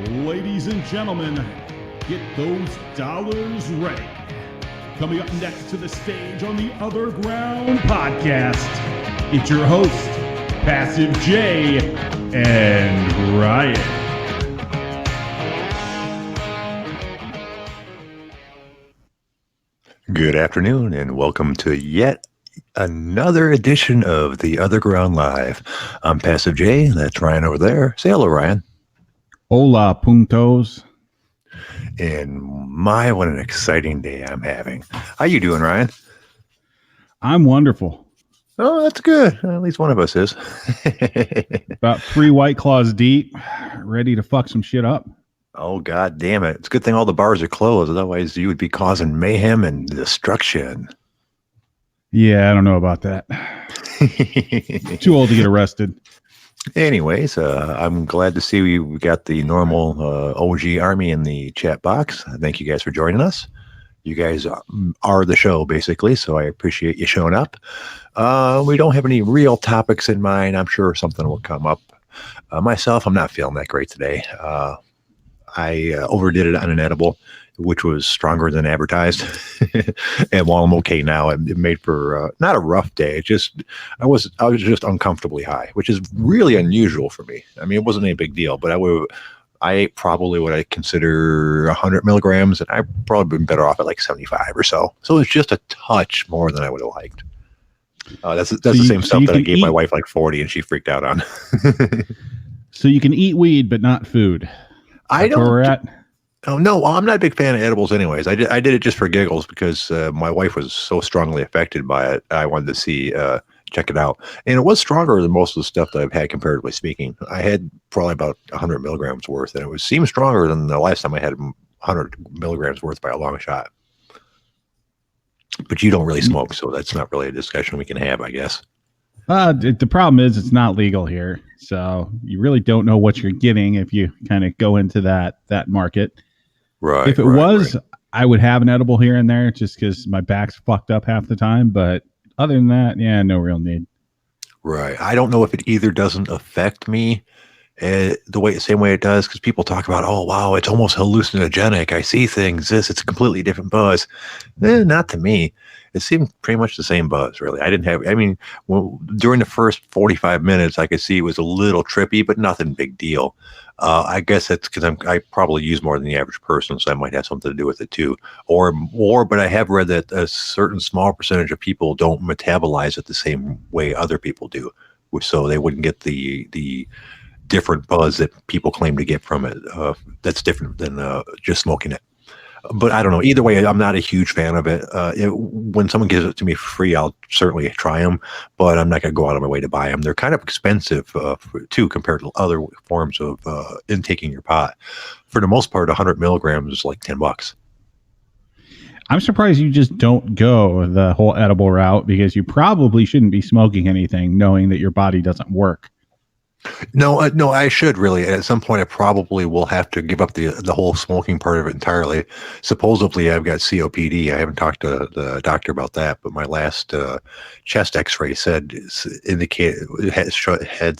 Ladies and gentlemen, get those dollars ready. Coming up next to the stage on the OtherGround podcast, it's your host, Passive J and Ryan. Good afternoon and welcome to yet another edition of the OtherGround Live. I'm Passive J, that's Ryan over there. Say hello, Ryan. Hola, puntos. And my, what an exciting day I'm having. How you doing, Ryan? I'm wonderful. Oh, that's good. At least one of us is. About 3 White Claws deep, ready to fuck some shit up. Oh, God damn it. It's a good thing all the bars are closed. Otherwise, you would be causing mayhem and destruction. Yeah, I don't know about that. Too old to get arrested. Anyways, I'm glad to see we got the normal OG Army in the chat box. Thank you guys for joining us. You guys are the show, basically, so I appreciate you showing up. We don't have any real topics in mind. I'm sure something will come up. Myself, I'm not feeling that great today. I overdid it on an edible, which was stronger than advertised. And while I'm okay now, it made for not a rough day. It just I was just uncomfortably high, which is really unusual for me. I mean, it wasn't any big deal, but I ate probably what I consider 100 milligrams, and I've probably been better off at like 75 or so. So it's just a touch more than I would have liked. That's the same stuff that I gave my wife like 40, and she freaked out on. So you can eat weed, but not food. I don't. Where we're at. Oh no, well, I'm not a big fan of edibles anyways. I did it just for giggles because my wife was so strongly affected by it. I wanted to see, check it out. And it was stronger than most of the stuff that I've had, comparatively speaking. I had probably about 100 milligrams worth, and seemed stronger than the last time I had 100 milligrams worth by a long shot. But you don't really smoke, so that's not really a discussion we can have, I guess. The problem is it's not legal here, so you really don't know what you're getting if you kind of go into that market. Right. If it was, I would have an edible here and there just because my back's fucked up half the time. But other than that, yeah, no real need. Right. I don't know if it either doesn't affect me same way it does, because people talk about, oh, wow, it's almost hallucinogenic. I see things. It's a completely different buzz. Not to me. It seemed pretty much the same buzz, really. During the first 45 minutes, I could see it was a little trippy, but nothing big deal. I guess that's because I probably use more than the average person, so I might have something to do with it too. But I have read that a certain small percentage of people don't metabolize it the same way other people do, so they wouldn't get the different buzz that people claim to get from it. That's different than just smoking it. But I don't know. Either way, I'm not a huge fan of it. When someone gives it to me for free, I'll certainly try them, but I'm not going to go out of my way to buy them. They're kind of expensive too, compared to other forms of intaking your pot. For the most part, 100 milligrams is like $10. I'm surprised you just don't go the whole edible route, because you probably shouldn't be smoking anything knowing that your body doesn't work. No, I should really. At some point, I probably will have to give up the whole smoking part of it entirely. Supposedly, I've got COPD. I haven't talked to the doctor about that, but my last chest X-ray had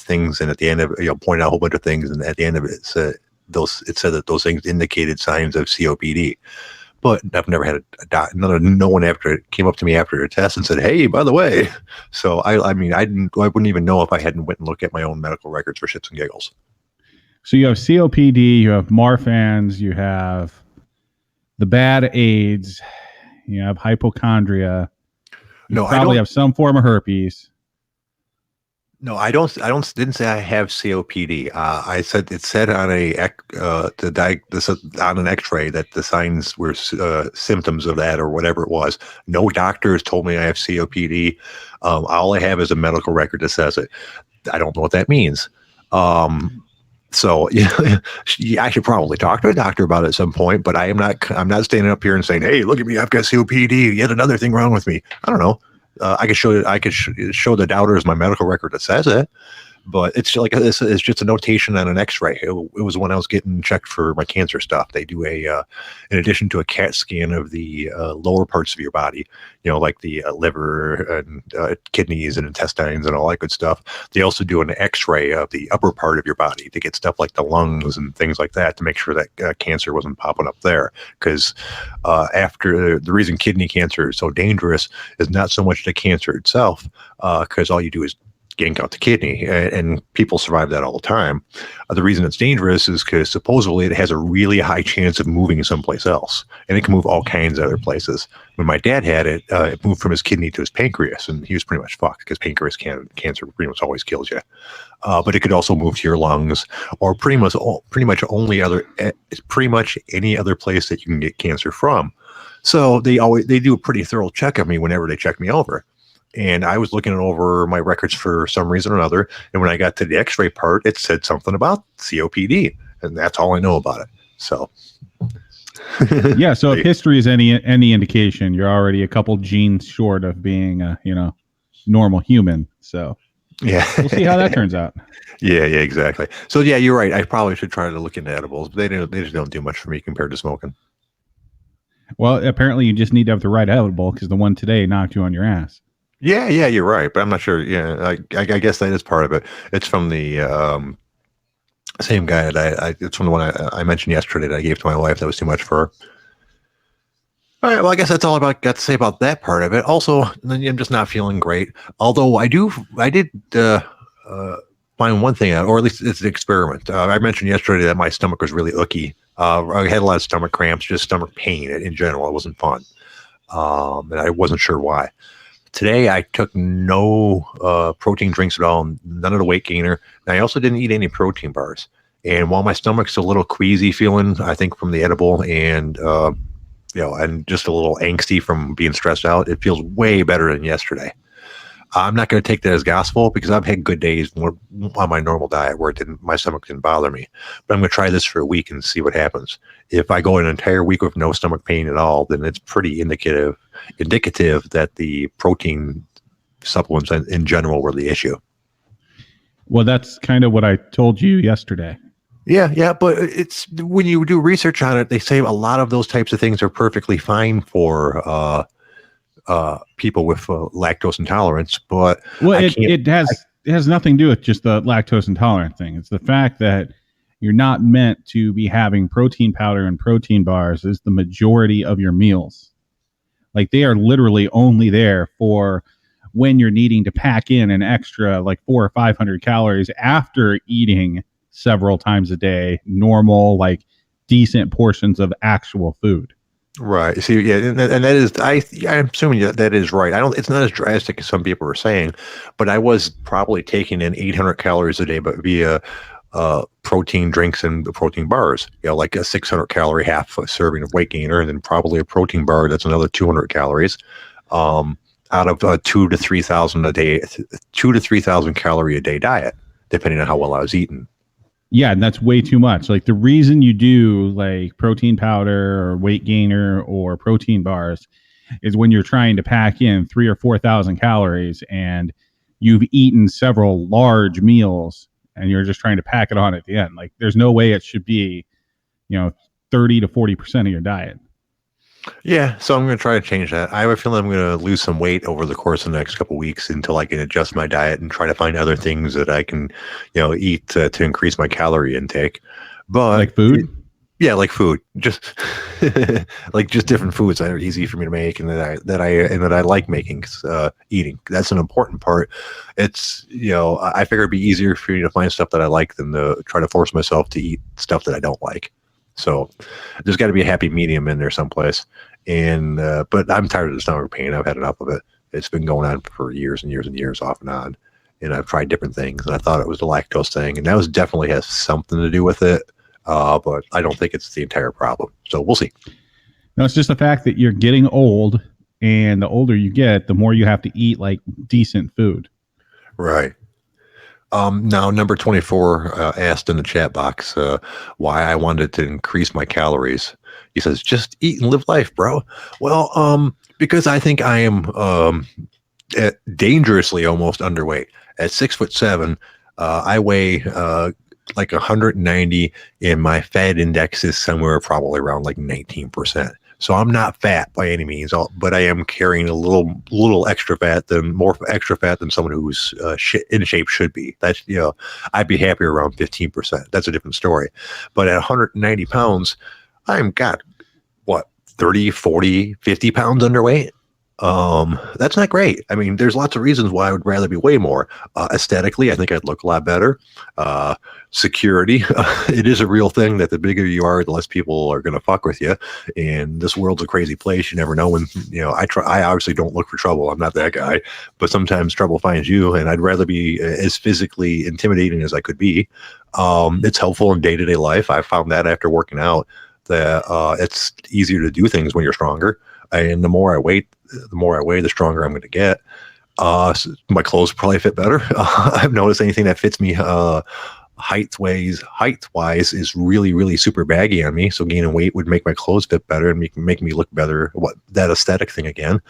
things, and at the end of it, pointed out a whole bunch of things, and at the end of it, said that those things indicated signs of COPD. But I've never had no one after it came up to me after a test and said, "Hey, by the way." So I wouldn't even know if I hadn't went and looked at my own medical records for shits and giggles. So you have COPD, you have Marfan's, you have the bad AIDS, you have hypochondria. You probably have some form of herpes. No, I didn't say I have COPD. I said it said on on an X-ray that the signs were symptoms of that or whatever it was. No doctor has told me I have COPD. All I have is a medical record that says it. I don't know what that means. So I should probably talk to a doctor about it at some point. But I'm not standing up here and saying, "Hey, look at me, I've got COPD. Yet another thing wrong with me." I don't know. I could show the doubters my medical record that says it, But it's like it's just a notation on an X-ray. It was when I was getting checked for my cancer stuff. They do in addition to a CAT scan of the lower parts of your body, like the liver and kidneys and intestines and all that good stuff. They also do an X-ray of the upper part of your body to get stuff like the lungs and things like that to make sure that cancer wasn't popping up there. Because after the reason kidney cancer is so dangerous is not so much the cancer itself, because all you do is yank out the kidney, and people survive that all the time. The reason it's dangerous is because supposedly it has a really high chance of moving someplace else, and it can move all kinds of other places. When my dad had it, it moved from his kidney to his pancreas, and he was pretty much fucked because pancreas cancer pretty much always kills you. But it could also move to your lungs, or pretty much any other place that you can get cancer from. So they do a pretty thorough check of me whenever they check me over. And I was looking over my records for some reason or another. And when I got to the X-ray part, it said something about COPD, and that's all I know about it. So, yeah. So if history is any indication, you're already a couple genes short of being a normal human. So yeah, we'll see how that turns out. Yeah, exactly. So yeah, you're right. I probably should try to look into edibles, but they just don't do much for me compared to smoking. Well, apparently you just need to have the right edible because the one today knocked you on your ass. Yeah, you're right, but I'm not sure. Yeah, I guess that is part of it. It's from the same guy that it's from the one I mentioned yesterday that I gave to my wife. That was too much for her. All right, well, I guess that's all I got to say about that part of it. Also, I'm just not feeling great. Although I did find one thing out, or at least it's an experiment. I mentioned yesterday that my stomach was really ooky. I had a lot of stomach cramps, just stomach pain in general. It wasn't fun, and I wasn't sure why. Today, I took no protein drinks at all, none of the weight gainer. And I also didn't eat any protein bars. And while my stomach's a little queasy feeling, I think from the edible and and just a little angsty from being stressed out, it feels way better than yesterday. I'm not going to take that as gospel because I've had good days on my normal diet where my stomach didn't bother me. But I'm going to try this for a week and see what happens. If I go an entire week with no stomach pain at all, then it's pretty indicative that the protein supplements in general were the issue. Well, that's kind of what I told you yesterday. Yeah, but it's when you do research on it, they say a lot of those types of things are perfectly fine for people with lactose intolerance, but it has nothing to do with just the lactose intolerant thing. It's the fact that you're not meant to be having protein powder and protein bars as the majority of your meals. Like they are literally only there for when you're needing to pack in an extra like 400 or 500 calories after eating several times a day, normal, like decent portions of actual food. Right. See, yeah, and that is, I'm assuming that is right. It's not as drastic as some people are saying, but I was probably taking in 800 calories a day, but via protein drinks and protein bars, like a 600 calorie half a serving of weight gainer, and then probably a protein bar that's another 200 calories, out of 2,000 to 3,000 a day, 2,000 to 3,000 calorie a day diet, depending on how well I was eating. Yeah, and that's way too much. Like the reason you do like protein powder or weight gainer or protein bars is when you're trying to pack in 3,000 or 4,000 calories and you've eaten several large meals and you're just trying to pack it on at the end. Like there's no way it should be, 30 to 40% of your diet. Yeah, so I'm going to try to change that. I have a feeling I'm going to lose some weight over the course of the next couple of weeks until I can adjust my diet and try to find other things that I can, eat to increase my calorie intake. But like food? Yeah, like food. Just like just different foods that are easy for me to make and that I like making, eating. That's an important part. It's I figure it'd be easier for me to find stuff that I like than to try to force myself to eat stuff that I don't like. So there's got to be a happy medium in there someplace. And but I'm tired of the stomach pain. I've had enough of it. It's been going on for years and years and years, off and on. And I've tried different things, and I thought it was the lactose thing, and that definitely has something to do with it. But I don't think it's the entire problem. So we'll see. No, it's just the fact that you're getting old, and the older you get, the more you have to eat like decent food. Right. Now, number 24 asked in the chat box why I wanted to increase my calories. He says, just eat and live life, bro. Well, because I think I am dangerously almost underweight. At 6'7", I weigh like 190, and my fat index is somewhere probably around like 19%. So I'm not fat by any means, but I am carrying a little extra fat more extra fat than someone who's in shape should be. That's, I'd be happier around 15%. That's a different story. But at 190 pounds, I'm got what, 30, 40, 50 pounds underweight. That's not great. I mean, there's lots of reasons why I would rather be way more. Aesthetically, I think I'd look a lot better. Security, it is a real thing that the bigger you are, the less people are going to fuck with you. And this world's a crazy place. You never know when, I obviously don't look for trouble. I'm not that guy, but sometimes trouble finds you, and I'd rather be as physically intimidating as I could be. It's helpful in day-to-day life. I found that after working out that it's easier to do things when you're stronger. And the more I weigh, the stronger I'm going to get. So my clothes probably fit better. I've noticed anything that fits me height-wise is really, really super baggy on me. So gaining weight would make my clothes fit better and make me look better. That aesthetic thing again.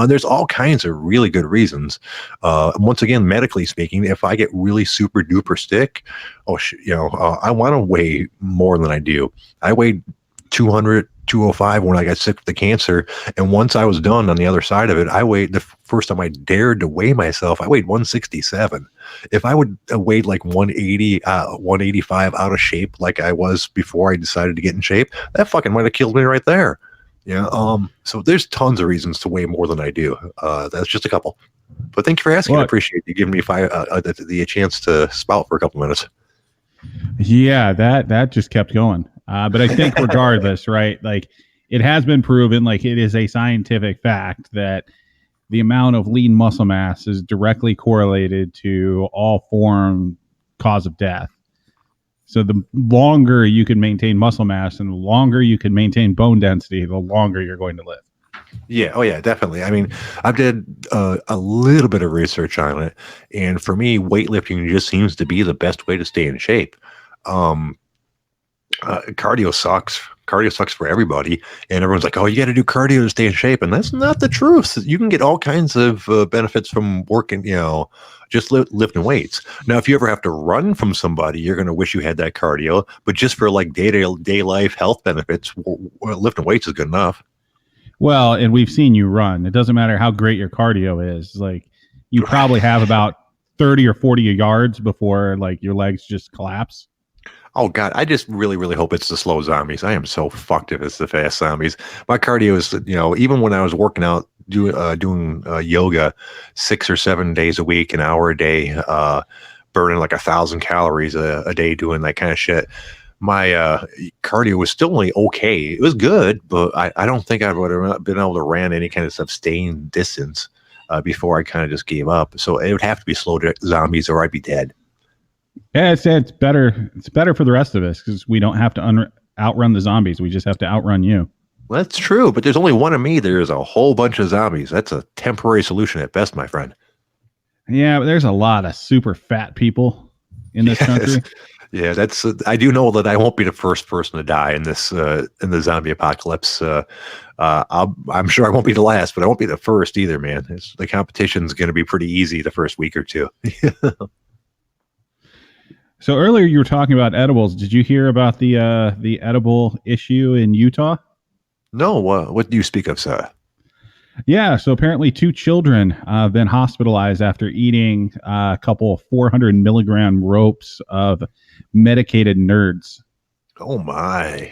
There's all kinds of really good reasons. Once again, medically speaking, if I get really super duper sick, I want to weigh more than I do. I weighed 205 when I got sick with the cancer. And once I was done on the other side of it, the first time I dared to weigh myself, I weighed 167. If I would have weighed like 180, 185 out of shape like I was before I decided to get in shape, that fucking might have killed me right there. So there's tons of reasons to weigh more than I do. That's just a couple. But thank you for asking. I appreciate you giving me the chance to spout for a couple minutes. Yeah, that just kept going. But I think regardless, right, like it has been proven, like it is a scientific fact that the amount of lean muscle mass is directly correlated to all form cause of death. So the longer you can maintain muscle mass and the longer you can maintain bone density, the longer you're going to live. Yeah. Oh, yeah, definitely. I mean, I've did a little bit of research on it. And for me, weightlifting just seems to be the best way to stay in shape. Cardio sucks. Cardio sucks for everybody. And everyone's like, oh, you got to do cardio to stay in shape. And that's not the truth. You can get all kinds of benefits from working, just lifting weights. Now, if you ever have to run from somebody, you're going to wish you had that cardio. But just for like day-to-day life health benefits, lifting weights is good enough. Well, and we've seen you run. It doesn't matter how great your cardio is. Like you probably have about 30 or 40 yards before like your legs just collapse. Oh God, I just really, really hope it's the slow zombies. I am so fucked if it's the fast zombies. My cardio is, even when I was working out, doing yoga 6 or 7 days a week, an hour a day, burning like 1,000 calories a day doing that kind of shit. My cardio was still only okay. It was good, but I don't think I would have been able to run any kind of sustained distance before I kind of just gave up. So it would have to be slow zombies or I'd be dead. Yeah, it's better. It's better for the rest of us because we don't have to outrun the zombies. We just have to outrun you. Well, that's true, but there's only one of me. There's a whole bunch of zombies. That's a temporary solution at best, my friend. Yeah, but there's a lot of super fat people in this country. Yeah, that's. I do know that I won't be the first person to die in this in the zombie apocalypse. I'm sure I won't be the last, but I won't be the first either, man. The competition's going to be pretty easy the first week or two. So earlier you were talking about edibles. Did you hear about the edible issue in Utah? No. What do you speak of, sir? Yeah. So apparently 2 children have been hospitalized after eating a couple of 400 milligram ropes of medicated nerds. Oh my.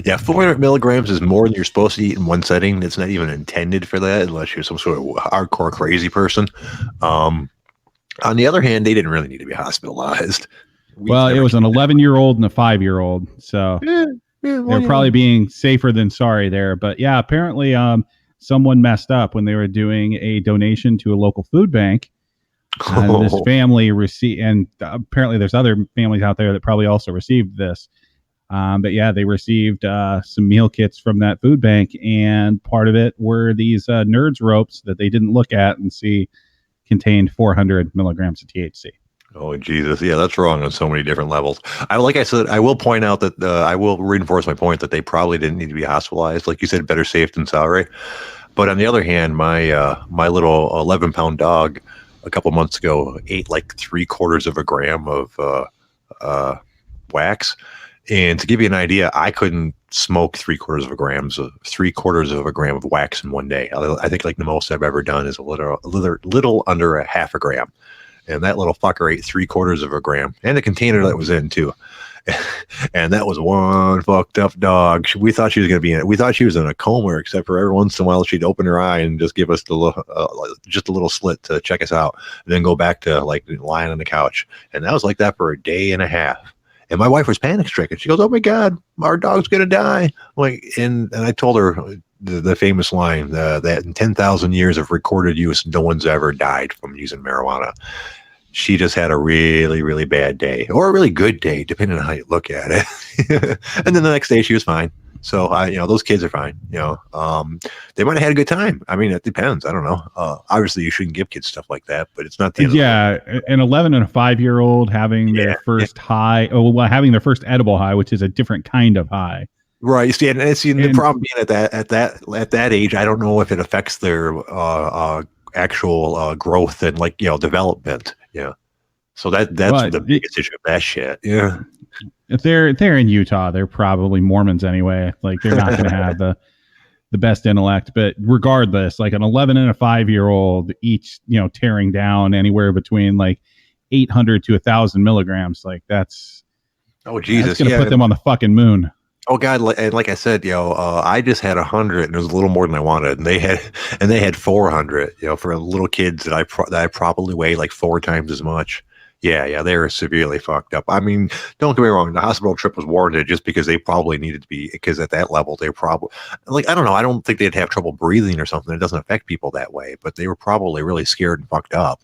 Yeah, 400 milligrams is more than you're supposed to eat in one setting. It's not even intended for that unless you're some sort of hardcore crazy person. On the other hand, they didn't really need to be hospitalized. Well, it was an 11-year-old and a 5-year-old. So they're probably being safer than sorry there. But yeah, apparently someone messed up when they were doing a donation to a local food bank. This family received, and apparently there's other families out there that probably also received this. But yeah, they received some meal kits from that food bank. And part of it were these nerds ropes that they didn't look at and see contained 400 milligrams of THC. Oh, Jesus. Yeah, that's wrong on so many different levels. Like I said, I will point out that I will reinforce my point that they probably didn't need to be hospitalized. Like you said, better safe than sorry. But on the other hand, my little 11-pound dog a couple months ago ate like 3/4 of a gram of wax. And to give you an idea, I couldn't smoke 3/4 of a gram of wax in one day. I think like the most I've ever done is a little under a half a gram. And that little fucker ate 3/4 of a gram, and the container that was in too. And that was one fucked up dog. We thought she was going to be in it. We thought she was in a coma, except for every once in a while she'd open her eye and just give us just a little slit to check us out, and then go back to like lying on the couch. And that was like that for a day and a half. And my wife was panic stricken. She goes, "Oh my God, our dog's going to die!" And I told her the famous line that in 10,000 years of recorded use, no one's ever died from using marijuana. She just had a really, really bad day, or a really good day, depending on how you look at it. And then the next day she was fine. So those kids are fine. They might have had a good time. I mean, it depends. I don't know. Obviously, you shouldn't give kids stuff like that, but it's not the end of the world. An 11 and a 5-year-old having their first high, having their first edible high, which is a different kind of high. Right. See, the problem being at that age, I don't know if it affects their actual growth and development. Yeah. So that's the biggest issue of that shit. Yeah. If they're in Utah, they're probably Mormons anyway. Like they're not going to have the best intellect. But regardless, like an 11 and a 5-year-old, each tearing down anywhere between like 800 to 1,000 milligrams. Like that's Jesus, that's going to put them on the fucking moon. Oh God! And like I said, I just had 100, and it was a little more than I wanted. And they had 400. For little kids that I probably weigh like 4 times as much. Yeah, they were severely fucked up. I mean, don't get me wrong. The hospital trip was warranted just because they probably needed to be, because at that level they probably I don't know. I don't think they'd have trouble breathing or something. It doesn't affect people that way, but they were probably really scared and fucked up.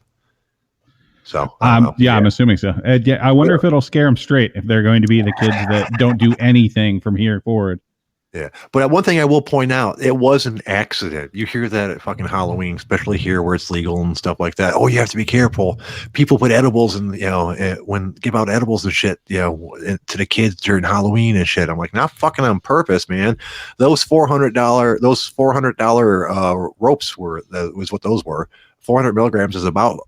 So I'm assuming so. I wonder if it'll scare them straight if they're going to be the kids that don't do anything from here forward. Yeah, but one thing I will point out, it was an accident. You hear that at fucking Halloween, especially here where it's legal and stuff like that. Oh, you have to be careful. People put edibles and give out edibles and shit, to the kids during Halloween and shit. I'm like, not fucking on purpose, man. Those $400 ropes was what those were. 400 milligrams is about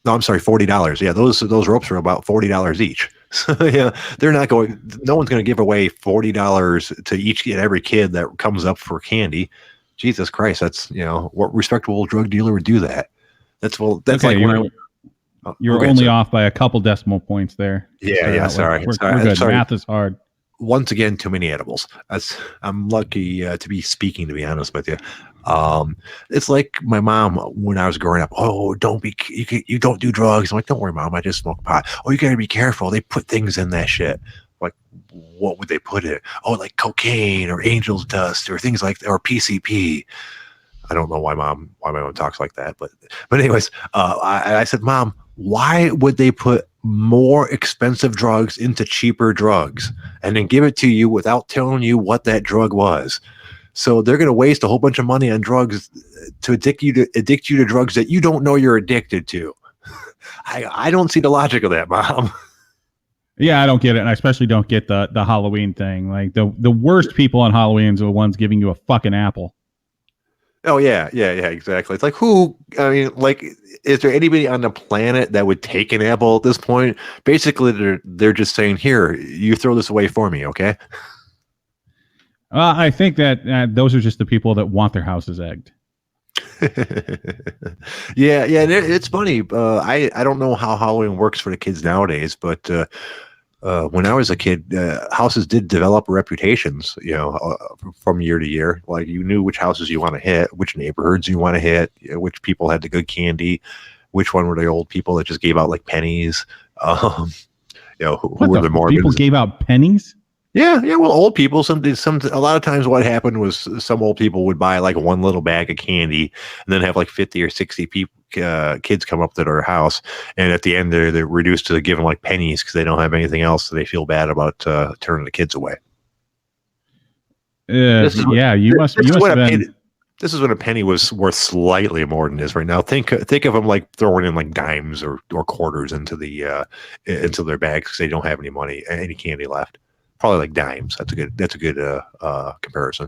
no, I'm sorry, $40. Yeah, those ropes are about $40 each. So yeah, they're not going. No one's going to give away $40 to each and every kid that comes up for candy. Jesus Christ, that's what respectable drug dealer would do that. That's okay, like you're only off by a couple decimal points there. Yeah, sorry. We're good. Sorry. Math is hard. Once again, too many edibles. I'm lucky to be speaking, to be honest with you. It's like my mom when I was growing up. Oh, you don't do drugs. I'm like, don't worry, Mom, I just smoke pot. Oh, you gotta be careful. They put things in that shit. Like, what would they put in it? Oh, like cocaine or angel's dust or things like that, or PCP. I don't know why my mom talks like that, but anyways, I said, Mom, why would they put more expensive drugs into cheaper drugs and then give it to you without telling you what that drug was? So they're going to waste a whole bunch of money on drugs to addict you to drugs that you don't know you're addicted to. I don't see the logic of that, Mom. Yeah, I don't get it. And I especially don't get the Halloween thing. Like the worst people on Halloween are the ones giving you a fucking apple. Oh yeah, exactly. It's like is there anybody on the planet that would take an apple at this point? Basically, they're just saying, here, you throw this away for me, okay? I think that those are just the people that want their houses egged. Yeah, it's funny. I don't know how Halloween works for the kids nowadays, but when I was a kid, houses did develop reputations, from year to year. Like you knew which houses you want to hit, which neighborhoods you want to hit, which people had the good candy, which one were the old people that just gave out like pennies. Who were the Mormons? People gave out pennies? Yeah. Well, old people. A lot of times, what happened was some old people would buy like one little bag of candy, and then have like 50 or 60 kids come up to their house, and at the end, they're reduced to giving like pennies because they don't have anything else, so they feel bad about turning the kids away. You must have been. This is when a penny was worth slightly more than it is right now. Think of them like throwing in like dimes or quarters into their bags because they don't have any candy left. Probably like dimes. That's a good comparison.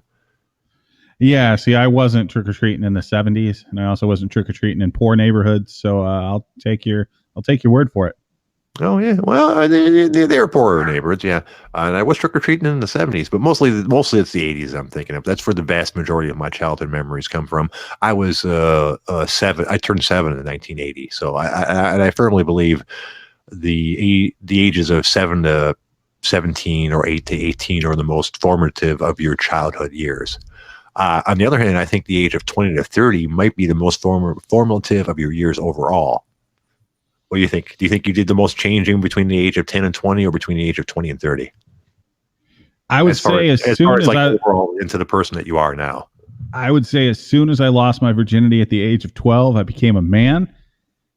Yeah, see, I wasn't trick or treating in the '70s, and I also wasn't trick or treating in poor neighborhoods. So I'll take your word for it. Oh yeah, well they were poorer neighborhoods, yeah. And I was trick or treating in the '70s, but mostly it's the '80s. I'm thinking of. That's where the vast majority of my childhood memories come from. I was 7. I turned 7 in 1980, so I firmly believe the ages of 7 to 17 or 8 to 18 are the most formative of your childhood years. On the other hand, I think the age of 20 to 30 might be the most formative of your years overall. What do you think? Do you think you did the most changing between the age of 10 and 20 or between the age of 20 and 30? I would say as soon as like I overall into the person that you are now. I would say as soon as I lost my virginity at the age of 12, I became a man.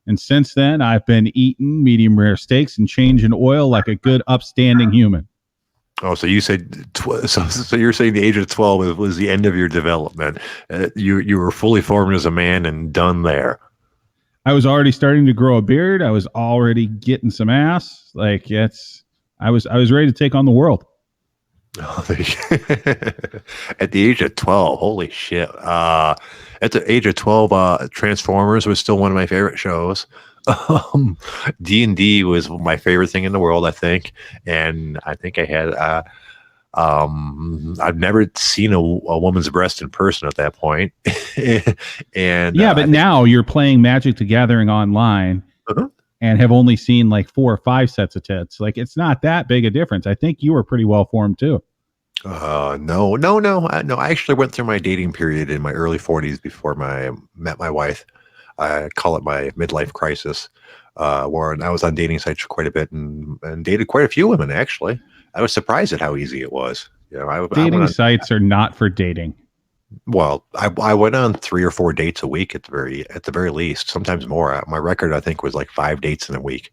And since then, I've been eating medium rare steaks and changing oil like a good, upstanding human. Oh, so you said so you're saying the age of 12 was the end of your development. You were fully formed as a man and done there. I was already starting to grow a beard. I was already getting some ass. Like I was ready to take on the world. At the age of 12, holy shit. At the age of 12, Transformers was still one of my favorite shows. D&D was my favorite thing in the world, I think. And I think I had I've never seen a woman's breast in person at that point. And yeah, but now you're playing Magic the Gathering online. Uh-huh. And have only seen like 4 or 5 sets of tits. Like it's not that big a difference. I think you were pretty well formed too. No. I actually went through my dating period in my early 40s before I met my wife. I call it my midlife crisis, where I was on dating sites for quite a bit and dated quite a few women. Actually, I was surprised at how easy it was. You know, dating sites are not for dating. Well, I went on 3 or 4 dates a week at the very least, sometimes more. My record, I think, was like 5 dates in a week.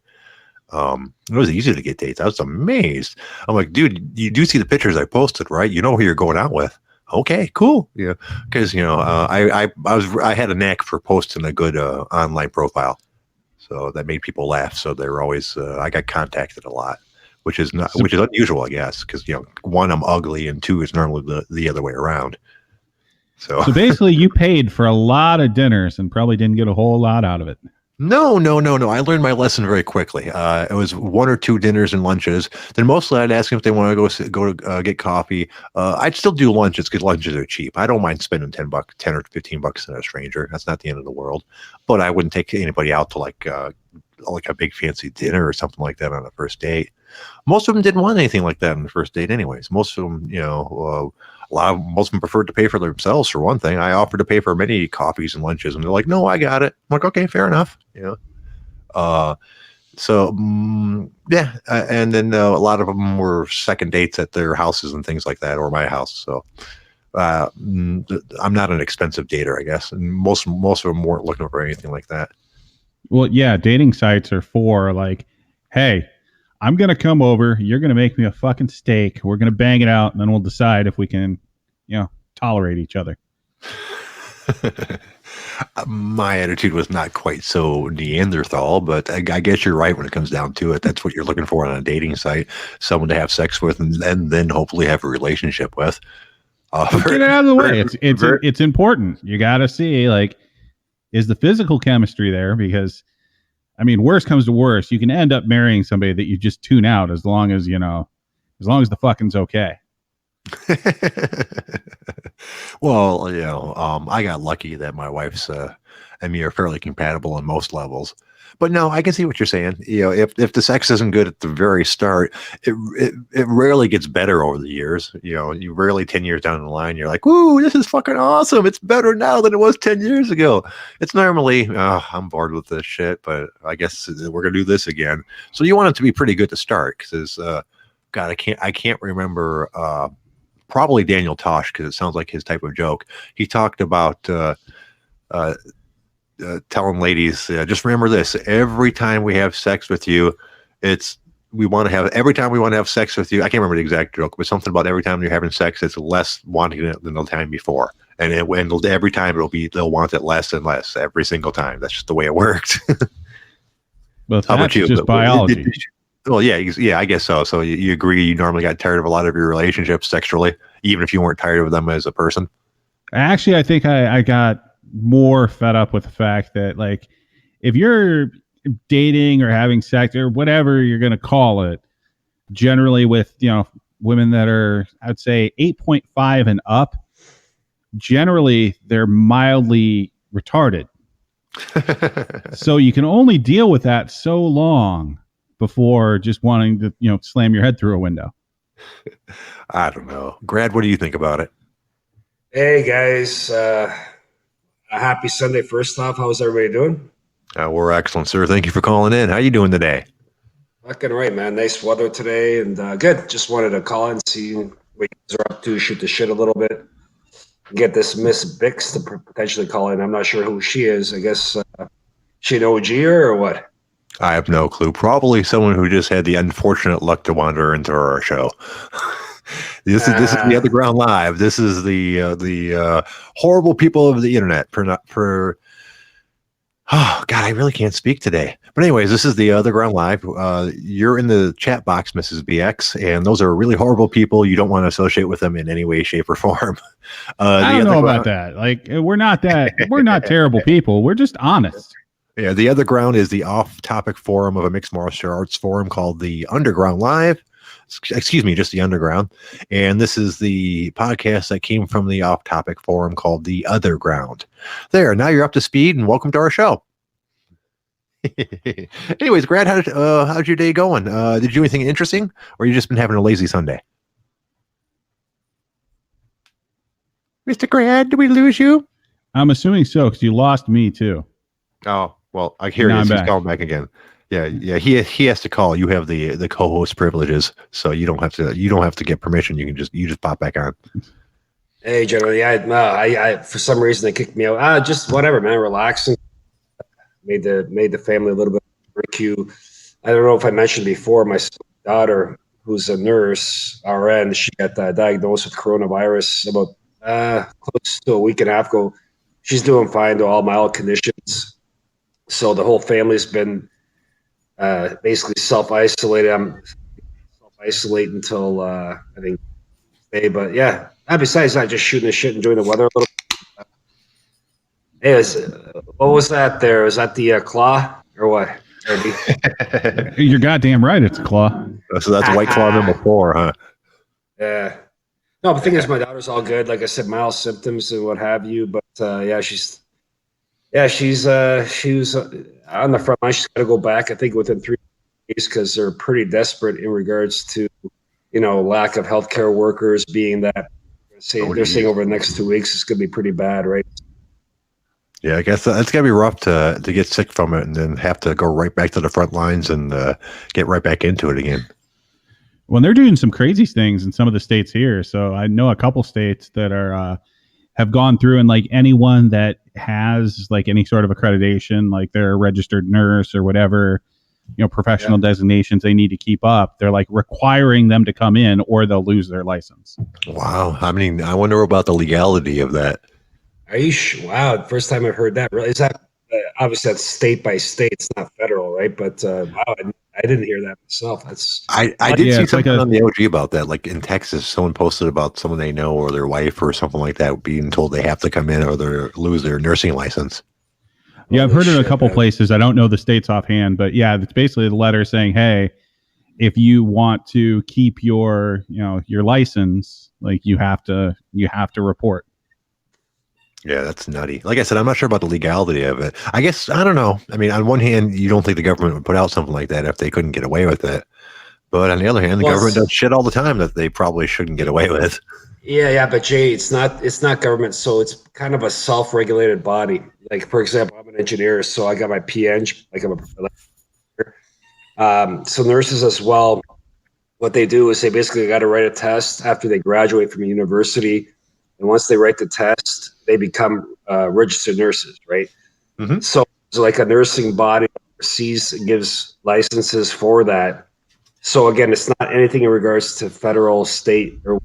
It was easy to get dates. I was amazed. I'm like, dude, you do see the pictures I posted, right? You know who you're going out with. Okay, cool. Yeah, because I had a knack for posting a good online profile, so that made people laugh. So they were always I got contacted a lot, which is unusual, I guess, because 1, I'm ugly, and 2, is normally the other way around. So basically, you paid for a lot of dinners and probably didn't get a whole lot out of it. No. I learned my lesson very quickly. It was 1 or 2 dinners and lunches. Then mostly I'd ask them if they want to go get coffee. I'd still do lunches because lunches are cheap. I don't mind spending $10 or $15 on a stranger. That's not the end of the world. But I wouldn't take anybody out to like a big fancy dinner or something like that on a first date. Most of them didn't want anything like that on the first date, anyways. Most of them, most of them preferred to pay for themselves. For one thing, I offered to pay for many coffees and lunches, and they're like, "No, I got it." I'm like, "Okay, fair enough." And then a lot of them were second dates at their houses and things like that, or my house. So I'm not an expensive dater, I guess, and most of them weren't looking for anything like that. Well, yeah, dating sites are for like, hey, I'm going to come over. You're going to make me a fucking steak. We're going to bang it out, and then we'll decide if we can, tolerate each other. My attitude was not quite so Neanderthal, but I guess you're right when it comes down to it. That's what you're looking for on a dating site, someone to have sex with and then hopefully have a relationship with. Get it out of the way. It's important. You got to see, like, is the physical chemistry there? Because worst comes to worst, you can end up marrying somebody that you just tune out as long as the fucking's okay. Well, I got lucky that my wife's and me are fairly compatible on most levels. But no, I can see what you're saying. If the sex isn't good at the very start, it rarely gets better over the years. You rarely 10 years down the line, you're like, "Ooh, this is fucking awesome. It's better now than it was 10 years ago." It's normally, I'm bored with this shit, but I guess we're gonna do this again. So you want it to be pretty good to start, because God, I can't remember. Probably Daniel Tosh, because it sounds like his type of joke. He talked about telling ladies, just remember this: every time we have sex with you, every time we want to have sex with you. I can't remember the exact joke, but something about every time you're having sex, it's less wanting it than the time before, and every time they'll want it less and less every single time. That's just the way it worked. But how about you? Just biology. Well, yeah, I guess so. So you agree you normally got tired of a lot of your relationships sexually, even if you weren't tired of them as a person? Actually, I think I got more fed up with the fact that, like, if you're dating or having sex or whatever you're going to call it, generally with, women that are, I'd say 8.5 and up, generally they're mildly retarded. So you can only deal with that so long before just wanting to, slam your head through a window. I don't know. Grad, what do you think about it? Hey guys, a happy Sunday. First off, how's everybody doing? We're excellent, sir. Thank you for calling in. How you doing today? Fucking right, man. Nice weather today, and good. Just wanted to call and see what you guys are up to, shoot the shit a little bit, get this Miss Bix to potentially call in. I'm not sure who she is. I guess she an OG-er or what? I have no clue. Probably someone who just had the unfortunate luck to wander into our show. This is the OtherGround Live. This is the horrible people of the internet. Oh God, I really can't speak today. But anyways, this is the OtherGround Live. You're in the chat box, Mrs. BX, and those are really horrible people. You don't want to associate with them in any way, shape, or form. I don't know about that. Like, we're not terrible people. We're just honest. Yeah, the OtherGround is the off-topic forum of a mixed martial arts forum called the Underground Live. Excuse me, just the Underground. And this is the podcast that came from the off-topic forum called the OtherGround. There, now you're up to speed, and welcome to our show. Anyways, Grad, how's your day going? Did you do anything interesting, or you just been having a lazy Sunday? Mr. Grad, did we lose you? I'm assuming so, because you lost me too. Oh, well, I hear he's calling back again. Yeah. He has to call. You have the co-host privileges, so you don't have to get permission. You just pop back on. Hey, generally, I for some reason they kicked me out. Just whatever, man. Relaxing. Made the family a little bit barbecue. I don't know if I mentioned before. My daughter, who's a nurse, RN, she got diagnosed with coronavirus about close to a week and a half ago. She's doing fine to all mild conditions. So the whole family's been basically self-isolated. I'm self-isolated until I think today. But yeah, besides that, just shooting the shit, enjoying the weather a little bit. Hey, what was that there? Was that the claw or what? You're goddamn right. It's a claw. So that's White Claw number 4, huh? Yeah. No, the thing is, my daughter's all good. Like I said, mild symptoms and what have you. But she was on the front line. She's got to go back, I think, within 3 days because they're pretty desperate in regards to, lack of healthcare workers. Being that they're saying over the next 2 weeks it's going to be pretty bad, right? Yeah, I guess it's gotta be rough to get sick from it and then have to go right back to the front lines and get right back into it again. Well, they're doing some crazy things in some of the states here. So I know a couple states that are have gone through, and like anyone that has like any sort of accreditation, like they're a registered nurse or whatever, professional designations they need to keep up, they're like requiring them to come in or they'll lose their license. Wow. I mean, I wonder about the legality of that. Are you wow? First time I've heard that. Really, is that obviously that's state by state? It's not federal, right? But wow, I didn't hear that myself. I did see something on the OG about that. Like in Texas, someone posted about someone they know or their wife or something like that being told they have to come in or they lose their nursing license. Yeah, I've heard it a couple places. I don't know the states offhand, but yeah, it's basically the letter saying, hey, if you want to keep your your license, like you have to report. Yeah, that's nutty. Like I said, I'm not sure about the legality of it. I guess, I don't know. I mean, on one hand, you don't think the government would put out something like that if they couldn't get away with it. But on the other hand, the government does shit all the time that they probably shouldn't get away with. Yeah, but Jay, it's not government, so it's kind of a self-regulated body. Like, for example, I'm an engineer, so I got my PN, like I'm a so nurses as well, what they do is they basically got to write a test after they graduate from a university. And once they write the test, they become registered nurses, right? Mm-hmm. So it's like a nursing body overseas gives licenses for that. So again, it's not anything in regards to federal, state, or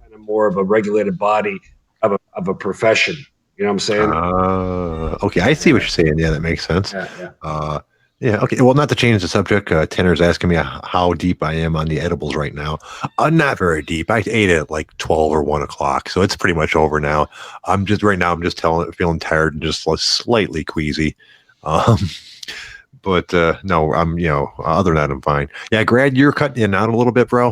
kind of more of a regulated body of a profession. You know what I'm saying? Okay, I see what you're saying. Yeah, that makes sense. Yeah. Okay. Well, not to change the subject. Tanner's asking me how deep I am on the edibles right now. Not very deep. I ate it at like 12 or 1 o'clock, so it's pretty much over now. I'm just feeling tired and just slightly queasy. Um, but no, I'm other than that, I'm fine. Yeah, Grad, you're cutting in and out a little bit, bro.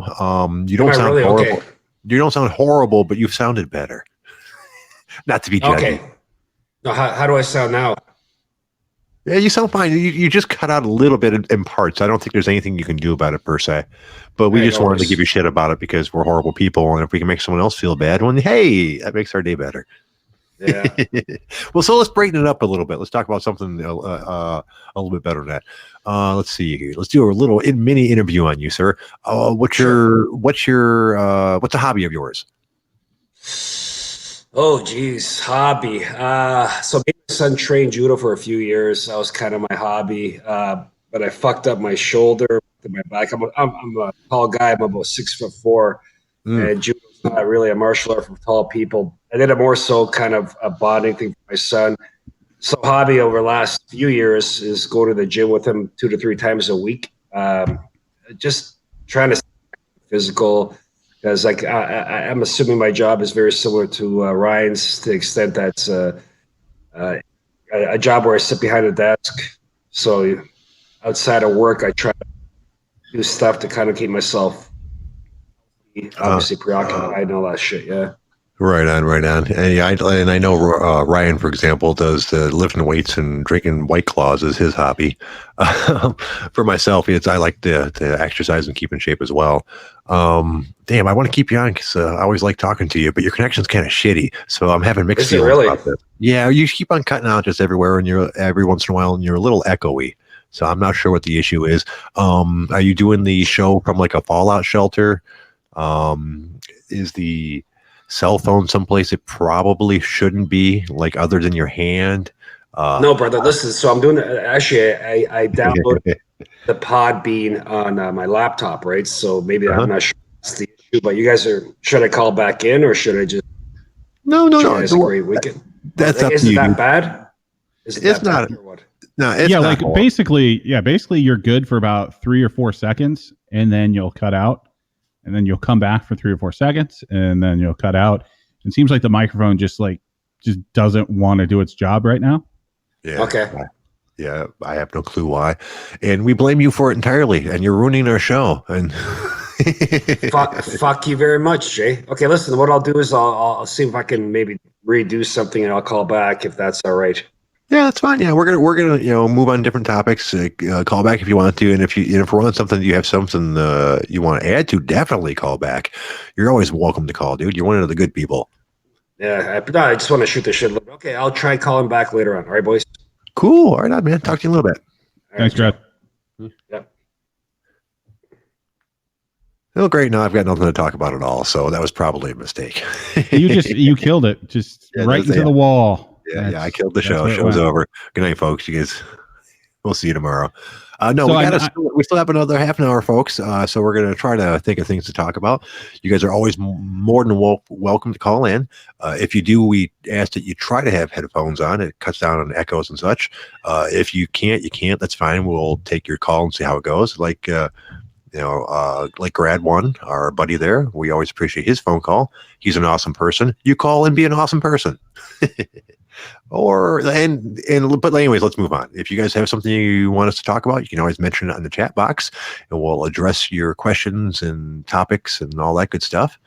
You don't Am I sound really horrible. okay? You don't sound horrible, but you've sounded better. Not to be judgy. Okay. Now, how do I sound now? Yeah, you sound fine. You just cut out a little bit in parts. I don't think there's anything you can do about it per se. But we Hey, just no wanted to worries. give you shit about it because we're horrible people. And if we can make someone else feel bad, well, hey, that makes our day better. Yeah. Well, so let's brighten it up a little bit. Let's talk about something a little bit better than that. Let's see here. Let's do a little mini interview on you, sir. What's a hobby of yours? Oh, geez, hobby. So my son trained judo for a few years. That was kind of my hobby. But I fucked up my shoulder and my back. I'm a tall guy. I'm about 6'4", and judo's not really a martial art for tall people. I did it more so kind of a bonding thing for my son. So hobby over the last few years is go to the gym with him 2 to 3 times a week. Just trying to stay physical. Because I'm assuming my job is very similar to Ryan's to the extent that's a job where I sit behind a desk. So outside of work, I try to do stuff to kind of keep myself obviously preoccupied and all that shit. Yeah. Right on. And I know Ryan, for example, does lifting weights and drinking White Claws is his hobby. For myself, I like to exercise and keep in shape as well. Damn, I want to keep you on because I always like talking to you, but your connection's kind of shitty, so I'm having mixed feelings really? about this. Yeah, you keep on cutting out just everywhere, and you're every once in a while, and you're a little echoey. So I'm not sure what the issue is. Are you doing the show from like a fallout shelter? Is the cell phone someplace it probably shouldn't be, like other than your hand? No, brother. Listen, so I'm doing actually. I downloaded the Podbean on my laptop, right? So maybe I'm not sure that's the issue. But you guys should I call back in or should I just? No. It's a great weekend. That's up is to it you. that bad? Is it It's that not. bad or what? No, it's Yeah, not like horrible. basically you're good for about 3 or 4 seconds, and then you'll cut out, and then you'll come back for 3 or 4 seconds, and then you'll cut out. It seems like the microphone just doesn't want to do its job right now. Yeah. Okay. Yeah, I have no clue why, and we blame you for it entirely. And you're ruining our show. And fuck you very much, Jay. Okay, listen. What I'll do is I'll see if I can maybe redo something, and I'll call back if that's all right. Yeah, that's fine. Yeah, we're gonna move on to different topics. Call back if you want to, and if we're on something, you have something you want to add to, definitely call back. You're always welcome to call, dude. You're one of the good people. Yeah, I just want to shoot the shit a little bit. Okay, I'll try calling back later on. All right, boys. Cool. All right, man. Talk to you in a little bit. Thanks, Brad. Yep. Oh, great. Now I've got nothing to talk about at all. So that was probably a mistake. You killed it, just right into the wall. Yeah, I killed the show. Show's over. Good night, folks. You guys. We'll see you tomorrow. No, we still have another half an hour, folks. So we're going to try to think of things to talk about. You guys are always more than welcome to call in. If you do, we ask that you try to have headphones on. It cuts down on echoes and such. If you can't, you can't. That's fine. We'll take your call and see how it goes. Like Grad One, our buddy there. We always appreciate his phone call. He's an awesome person. You call and be an awesome person. But anyways, let's move on. If you guys have something you want us to talk about, you can always mention it in the chat box, and we'll address your questions and topics and all that good stuff.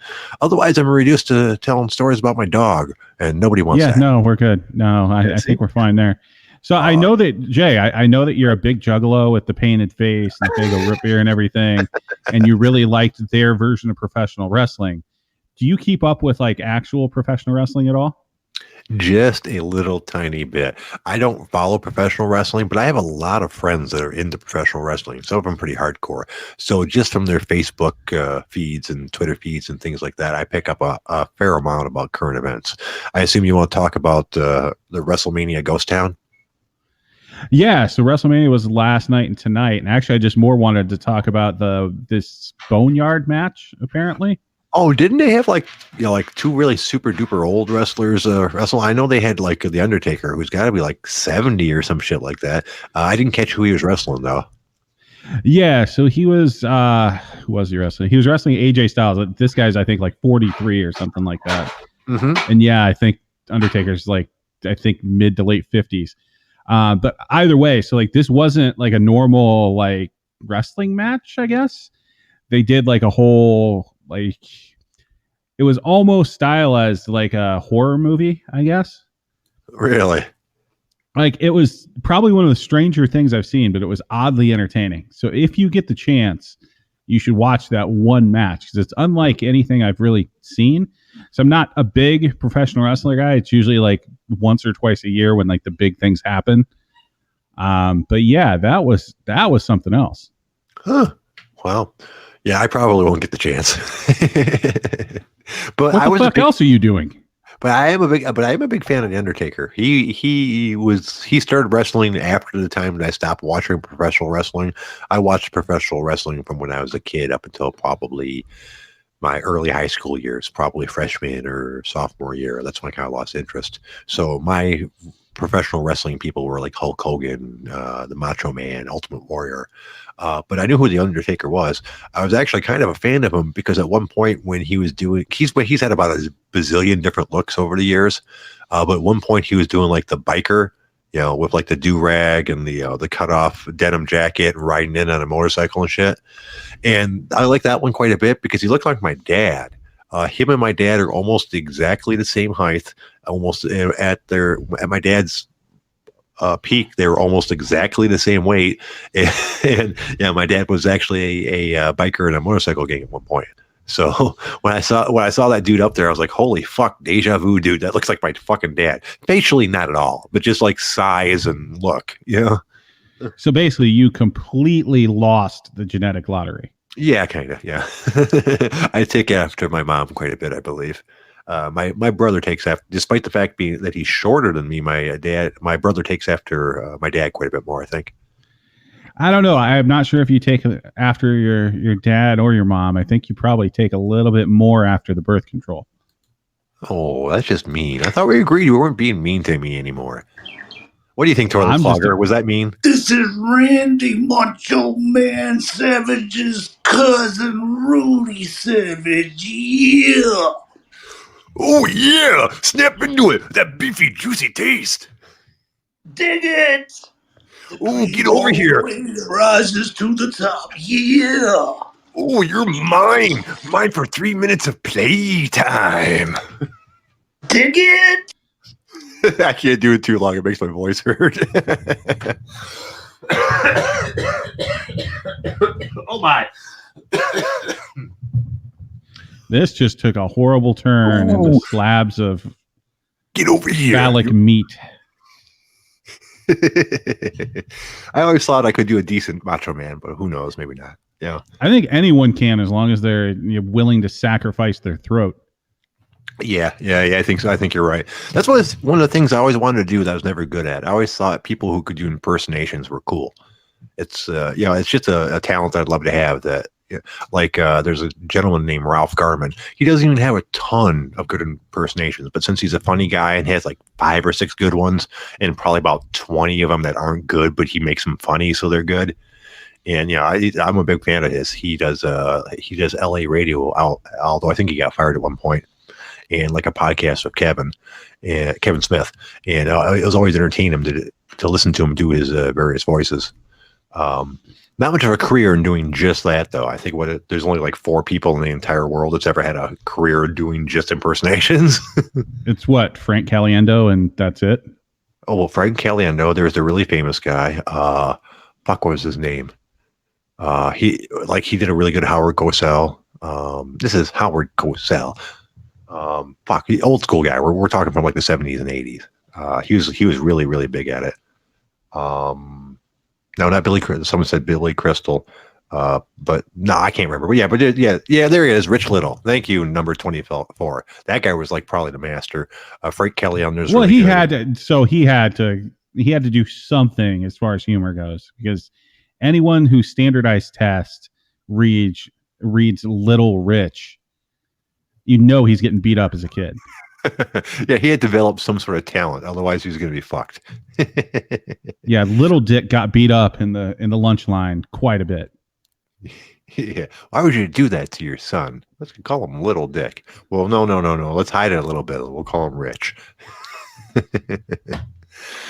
Otherwise, I'm reduced to telling stories about my dog, and nobody wants that. No, we're good. No, I think we're fine there. So I know that, Jay, I know that you're a big juggalo with the painted face and the big root beer and everything, and you really liked their version of professional wrestling. Do you keep up with like actual professional wrestling at all? Just a little tiny bit. I don't follow professional wrestling, but I have a lot of friends that are into professional wrestling. Some of them pretty hardcore. So just from their Facebook feeds and Twitter feeds and things like that, I pick up a fair amount about current events. I assume you want to talk about the WrestleMania Ghost Town? Yeah, so WrestleMania was last night and tonight, and actually I just more wanted to talk about this Boneyard match, apparently. Oh, didn't they have like two really super duper old wrestlers wrestle? I know they had like the Undertaker, who's got to be like 70 or some shit like that. I didn't catch who he was wrestling though. Yeah, so he was who was he wrestling? He was wrestling AJ Styles. This guy's I think like 43 or something like that. Mm-hmm. And yeah, I think Undertaker's like I think mid to late 50s. But either way, so like this wasn't like a normal like wrestling match, I guess. They did like a whole like it was almost stylized like a horror movie, I guess. Really? Like it was probably one of the stranger things I've seen, but it was oddly entertaining. So if you get the chance, you should watch that one match because it's unlike anything I've really seen. So I'm not a big professional wrestler guy. It's usually like once or twice a year when like the big things happen. But yeah, that was something else. Huh. Wow. Yeah, I probably won't get the chance. But What the fuck else are you doing? But I am a big fan of the Undertaker. He started wrestling after the time that I stopped watching professional wrestling. I watched professional wrestling from when I was a kid up until probably my early high school years, probably freshman or sophomore year. That's when I kind of lost interest. So my professional wrestling people were like Hulk Hogan, the Macho Man, Ultimate Warrior. But I knew who the Undertaker was. I was actually kind of a fan of him because at one point when he was doing, he's had about a bazillion different looks over the years. But at one point he was doing like the biker, with like the do-rag and the cut off denim jacket and riding in on a motorcycle and shit. And I like that one quite a bit because he looked like my dad. Him and my dad are almost exactly the same height. Almost at my dad's peak, they were almost exactly the same weight. And yeah, my dad was actually a biker in a motorcycle gang at one point. So when I saw that dude up there, I was like, holy fuck, deja vu, dude. That looks like my fucking dad. Facially, not at all, but just like size and look, So basically, you completely lost the genetic lottery. Yeah, kind of. Yeah, I take after my mom quite a bit, I believe. My brother takes after, despite the fact being that he's shorter than me. My brother takes after my dad quite a bit more, I think. I don't know. I'm not sure if you take after your dad or your mom. I think you probably take a little bit more after the birth control. Oh, that's just mean. I thought we agreed you weren't being mean to me anymore. What do you think, Toilet Clogger? Was that mean? This is Randy Macho Man Savage's cousin Rudy Savage. Yeah. Oh, yeah. Snap into it. That beefy, juicy taste. Dig it. Oh, get over here. Rises to the top. Yeah. Oh, you're mine. Mine for 3 minutes of playtime. Dig it. I can't do it too long. It makes my voice hurt. Oh, my. This just took a horrible turn into slabs of get over here. Phallic meat. I always thought I could do a decent Macho Man, but who knows? Maybe not. Yeah. I think anyone can as long as they're willing to sacrifice their throat. Yeah. I think so. I think you're right. That's one of the things I always wanted to do that I was never good at. I always thought people who could do impersonations were cool. It's it's just a talent I'd love to have. That there's a gentleman named Ralph Garman. He doesn't even have a ton of good impersonations, but since he's a funny guy and has like 5 or 6 good ones, and probably about 20 of them that aren't good, but he makes them funny, so they're good. And I'm a big fan of his. He does LA radio, although I think he got fired at one point. And like a podcast with Kevin Smith, and it was always entertaining him to listen to him do his various voices. Not much of a career in doing just that, though. I think there's only like 4 people in the entire world that's ever had a career doing just impersonations. It's what, Frank Caliendo, and that's it? Oh, well, Frank Caliendo, there's the really famous guy. What was his name? He did a really good Howard Cosell. This is Howard Cosell. Old school guy. We're talking from like the 70s and 80s. He was really, really big at it. No, not Billy Crystal. Someone said Billy Crystal. But no, I can't remember. But there he is, Rich Little. Thank you, number 24. That guy was like probably the master. Frank Caliendo's. Well, really he good. had to do something as far as humor goes, because anyone who standardized test reads Little Rich You know he's getting beat up as a kid. Yeah, he had developed some sort of talent. Otherwise, he was going to be fucked. Yeah, little Dick got beat up in the lunch line quite a bit. Yeah. Why would you do that to your son? Let's call him Little Dick. Well, no. Let's hide it a little bit. We'll call him Rich.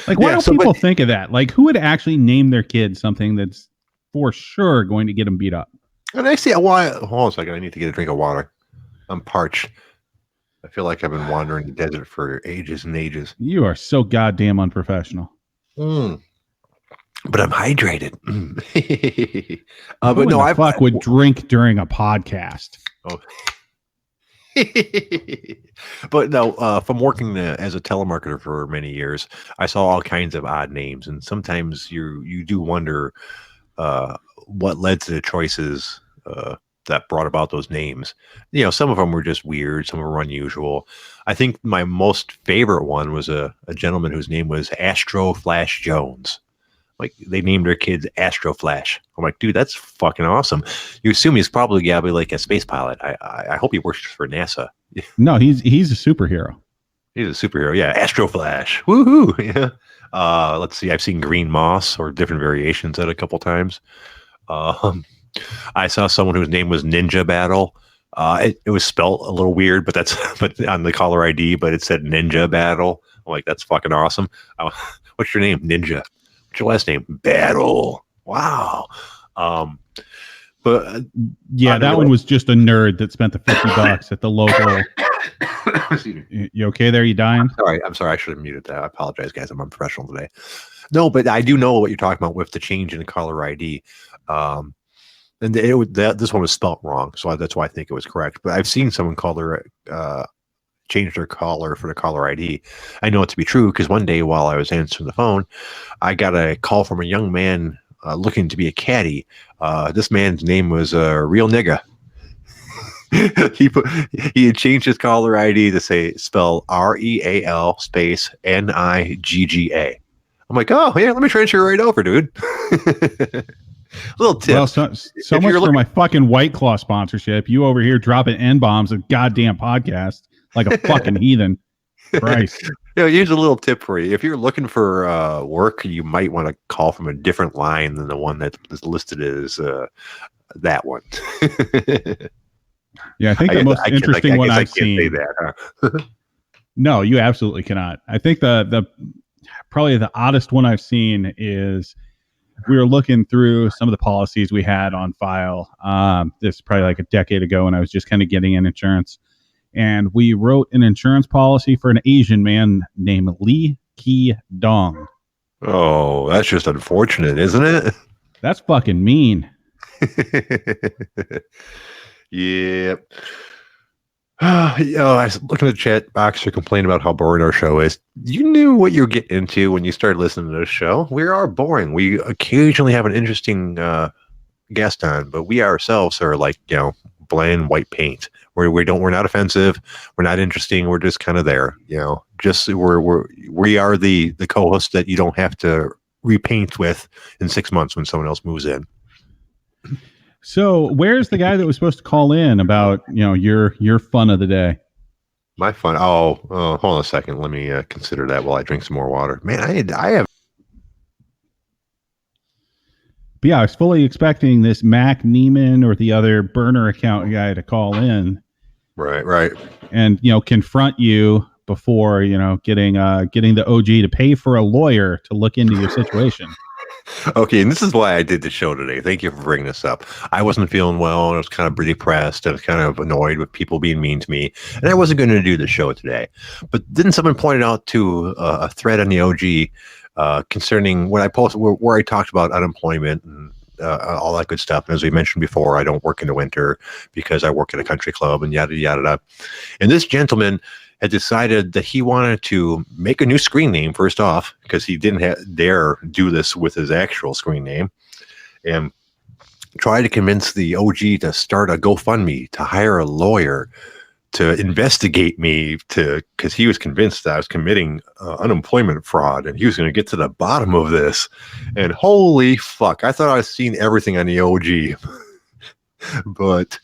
Like, why don't people think of that? Like, who would actually name their kid something that's for sure going to get them beat up? And I see why. Hold on a second. I need to get a drink of water. I'm parched. I feel like I've been wandering the desert for ages and ages. You are so goddamn unprofessional. But I'm hydrated. But no, I would drink during a podcast. Oh. But no, from working as a telemarketer for many years, I saw all kinds of odd names, and sometimes you do wonder what led to the choices that brought about those names. You know, some of them were just weird, some were unusual. I think my most favorite one was a gentleman whose name was Astro Flash Jones. Like, they named their kids Astro Flash. I'm like, dude, that's fucking awesome. You assume he's probably gotta be like a space pilot. I hope he works for NASA. No, he's a superhero. He's a superhero. Yeah, Astro Flash. Woohoo! Yeah. Let's see. I've seen Green Moss or different variations of it a couple times. I saw someone whose name was Ninja Battle. It was spelled a little weird, but but on the caller ID, but it said Ninja Battle. I'm like, that's fucking awesome. What's your name? Ninja. What's your last name? Battle. Wow. But yeah, that one was just a nerd that spent the $50 at the local. You okay there? You dying? I'm sorry. I should have muted that. I apologize, guys. I'm unprofessional today. No, but I do know what you're talking about with the change in the caller ID. And this one was spelt wrong, so that's why I think it was correct. But I've seen someone change their caller for the caller ID. I know it to be true because one day while I was answering the phone, I got a call from a young man looking to be a caddy. This man's name was Real Nigga. He had changed his caller ID to spell REAL space NIGGA. I'm like, oh yeah, let me transfer right over, dude. Little tip. Well, so much for my fucking White Claw sponsorship. You over here dropping N-bombs of goddamn podcast like a fucking heathen. Christ. Here's a little tip for you. If you're looking for work, you might want to call from a different line than the one that's listed as that one. Yeah, I think the most interesting one I've seen. Say that, huh? No, you absolutely cannot. I think the probably the oddest one I've seen is we were looking through some of the policies we had on file. This is probably like a decade ago when I was just kind of getting in insurance. And we wrote an insurance policy for an Asian man named Lee Ki Dong. Oh, that's just unfortunate, isn't it? That's fucking mean. Yep. I was looking at the chat box to complain about how boring our show is. You knew what you're getting into when you started listening to this show. We are boring. We occasionally have an interesting guest on, but we ourselves are like, bland white paint. We're not offensive. We're not interesting. We're just kind of there. Just we are the co-host that you don't have to repaint with in 6 months when someone else moves in. So where's the guy that was supposed to call in about, your fun of the day? My fun. Oh, hold on a second. Let me consider that while I drink some more water. Man, I have. But yeah, I was fully expecting this Mac Neiman or the other burner account guy to call in. Right. And, confront you before, getting the OG to pay for a lawyer to look into your situation. Okay, and this is why I did the show today. Thank you for bringing this up. I wasn't feeling well, and I was kind of depressed. I was kind of annoyed with people being mean to me, and I wasn't going to do the show today. But then someone pointed out to a thread on the OG concerning what I posted, where I talked about unemployment and all that good stuff. And as we mentioned before, I don't work in the winter because I work at a country club and yada, yada, yada. And this gentleman had decided that he wanted to make a new screen name first off, because he didn't dare do this with his actual screen name, and try to convince the OG to start a GoFundMe to hire a lawyer to investigate me, because he was convinced that I was committing unemployment fraud, and he was going to get to the bottom of this. And holy fuck, I thought I was seeing everything on the OG, but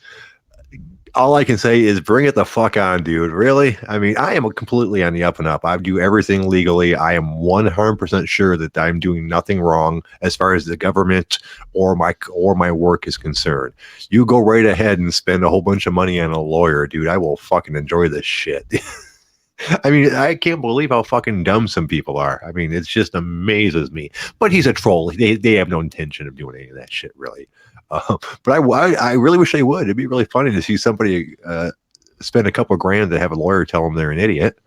All I can say is bring it the fuck on, dude. Really? I mean, I am completely on the up and up. I do everything legally. I am 100% sure that I'm doing nothing wrong as far as the government or my work is concerned. You go right ahead and spend a whole bunch of money on a lawyer, dude. I will fucking enjoy this shit. I mean, I can't believe how fucking dumb some people are. I mean, it just amazes me. But he's a troll. They have no intention of doing any of that shit, really. But I really wish they would. It'd be really funny to see somebody spend a couple of grand to have a lawyer tell them they're an idiot.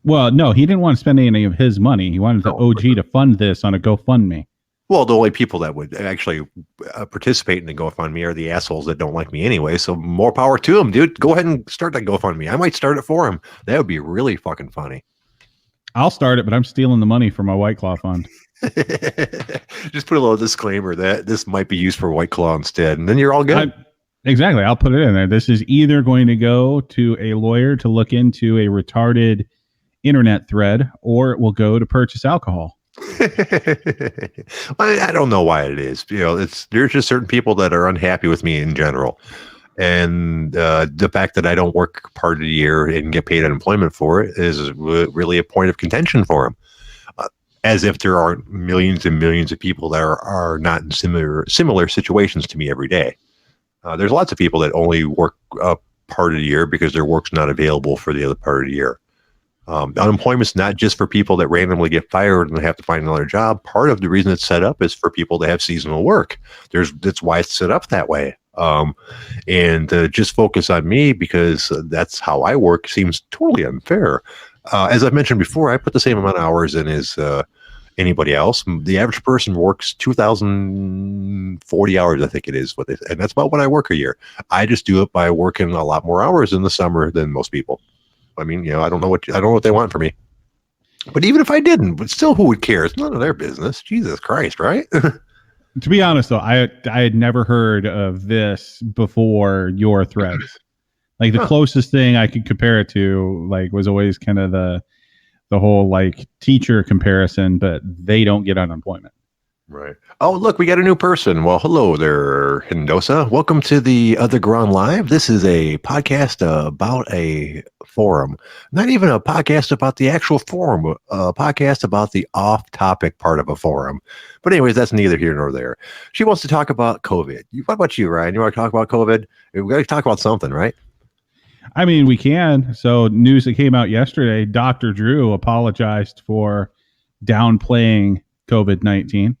Well, no, he didn't want to spend any of his money. He wanted the OG to fund this on a GoFundMe. Well, the only people that would actually participate in the GoFundMe are the assholes that don't like me anyway. So more power to them, dude. Go ahead and start that GoFundMe. I might start it for him. That would be really fucking funny. I'll start it, but I'm stealing the money from my White Claw fund. Just put a little disclaimer that this might be used for White Claw instead, and then you're all good. Exactly. I'll put it in there. This is either going to go to a lawyer to look into a retarded internet thread, or it will go to purchase alcohol. I don't know why it is. You know, there's just certain people that are unhappy with me in general, and the fact that I don't work part of the year and get paid unemployment for it is really a point of contention for them. As if there aren't millions and millions of people that are not in similar situations to me every day. There's lots of people that only work part of the year because their work's not available for the other part of the year. Unemployment's not just for people that randomly get fired and have to find another job. Part of the reason it's set up is for people that have seasonal work. That's why it's set up that way. And just focus on me because that's how I work seems totally unfair. As I've mentioned before, I put the same amount of hours in as anybody else. The average person works 2,040 hours, I think it is, and that's about what I work a year. I just do it by working a lot more hours in the summer than most people. I mean, you know, I don't know what they want from me. But even if I didn't, but still, who would care? It's none of their business. Jesus Christ, right? To be honest, though, I had never heard of this before your threads. Like the closest thing I could compare it to, like, was always kind of the whole like teacher comparison, but they don't get unemployment. Right. Oh, look, we got a new person. Well, hello there, Hendosa. Welcome to the OtherGround Live. This is a podcast about a forum. Not even a podcast about the actual forum, a podcast about the off-topic part of a forum. But anyways, that's neither here nor there. She wants to talk about COVID. What about you, Ryan? You want to talk about COVID? We got to talk about something, right? I mean, we can. So news that came out yesterday, Dr. Drew apologized for downplaying COVID-19.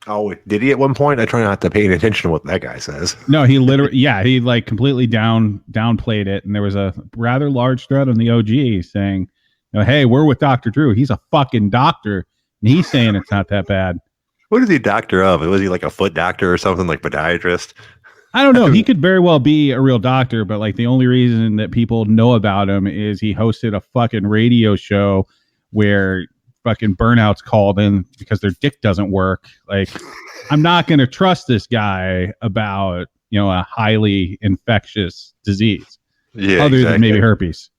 Oh, did he at one point? I try not to pay attention to what that guy says. No, he literally, he like completely downplayed it. And there was a rather large thread on the OG saying, you know, hey, we're with Dr. Drew. He's a fucking doctor. And he's saying it's not that bad. What is he doctor of? Was he like a foot doctor or something, like podiatrist? I don't know. He could very well be a real doctor, but like the only reason that people know about him is he hosted a fucking radio show where fucking burnouts called in because their dick doesn't work. Like, I'm not going to trust this guy about, you know, a highly infectious disease. Yeah, other than maybe herpes.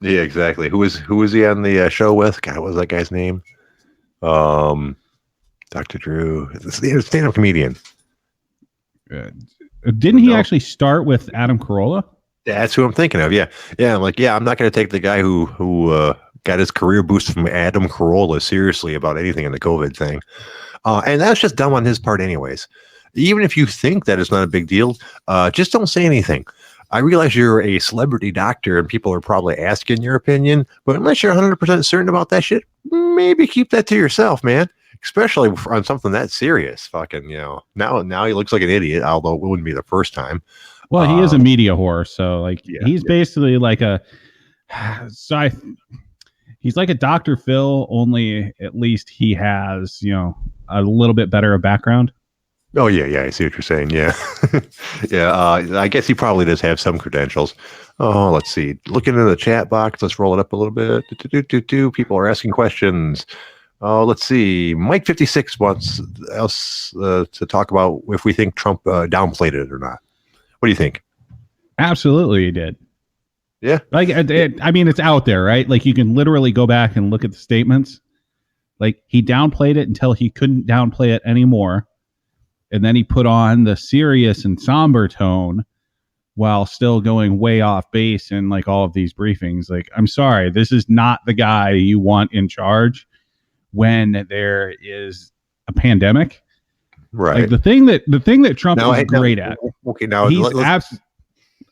Yeah, exactly. Who was he on the show with? God, what was that guy's name? Dr. Drew, stand-up comedian. Didn't he actually start with Adam Carolla? That's who I'm thinking of. Yeah. I'm like, I'm not going to take the guy who got his career boost from Adam Carolla seriously about anything in the COVID thing. And that's just dumb on his part anyways. Even if you think that it's not a big deal, just don't say anything. I realize you're a celebrity doctor and people are probably asking your opinion, but unless you're 100% certain about that shit, maybe keep that to yourself, man. Especially on something that serious. Fucking, you know, now he looks like an idiot, although it wouldn't be the first time. Well, he is a media whore, so like he's basically like he's like a Dr. Phil, only at least he has, you know, a little bit better a background. Oh yeah, I see what you're saying. Yeah, I guess he probably does have some credentials. Oh, let's see. Looking in the chat box, let's roll it up a little bit. People are asking questions. Oh, let's see. Mike 56 wants us to talk about if we think Trump downplayed it or not. What do you think? Absolutely, he did. Yeah. Like, I mean, it's out there, right? Like, you can literally go back and look at the statements. Like, he downplayed it until he couldn't downplay it anymore. And then he put on the serious and somber tone while still going way off base in like all of these briefings. Like, I'm sorry, this is not the guy you want in charge when there is a pandemic. Right. Like the thing that Trump is great at. Okay, now He's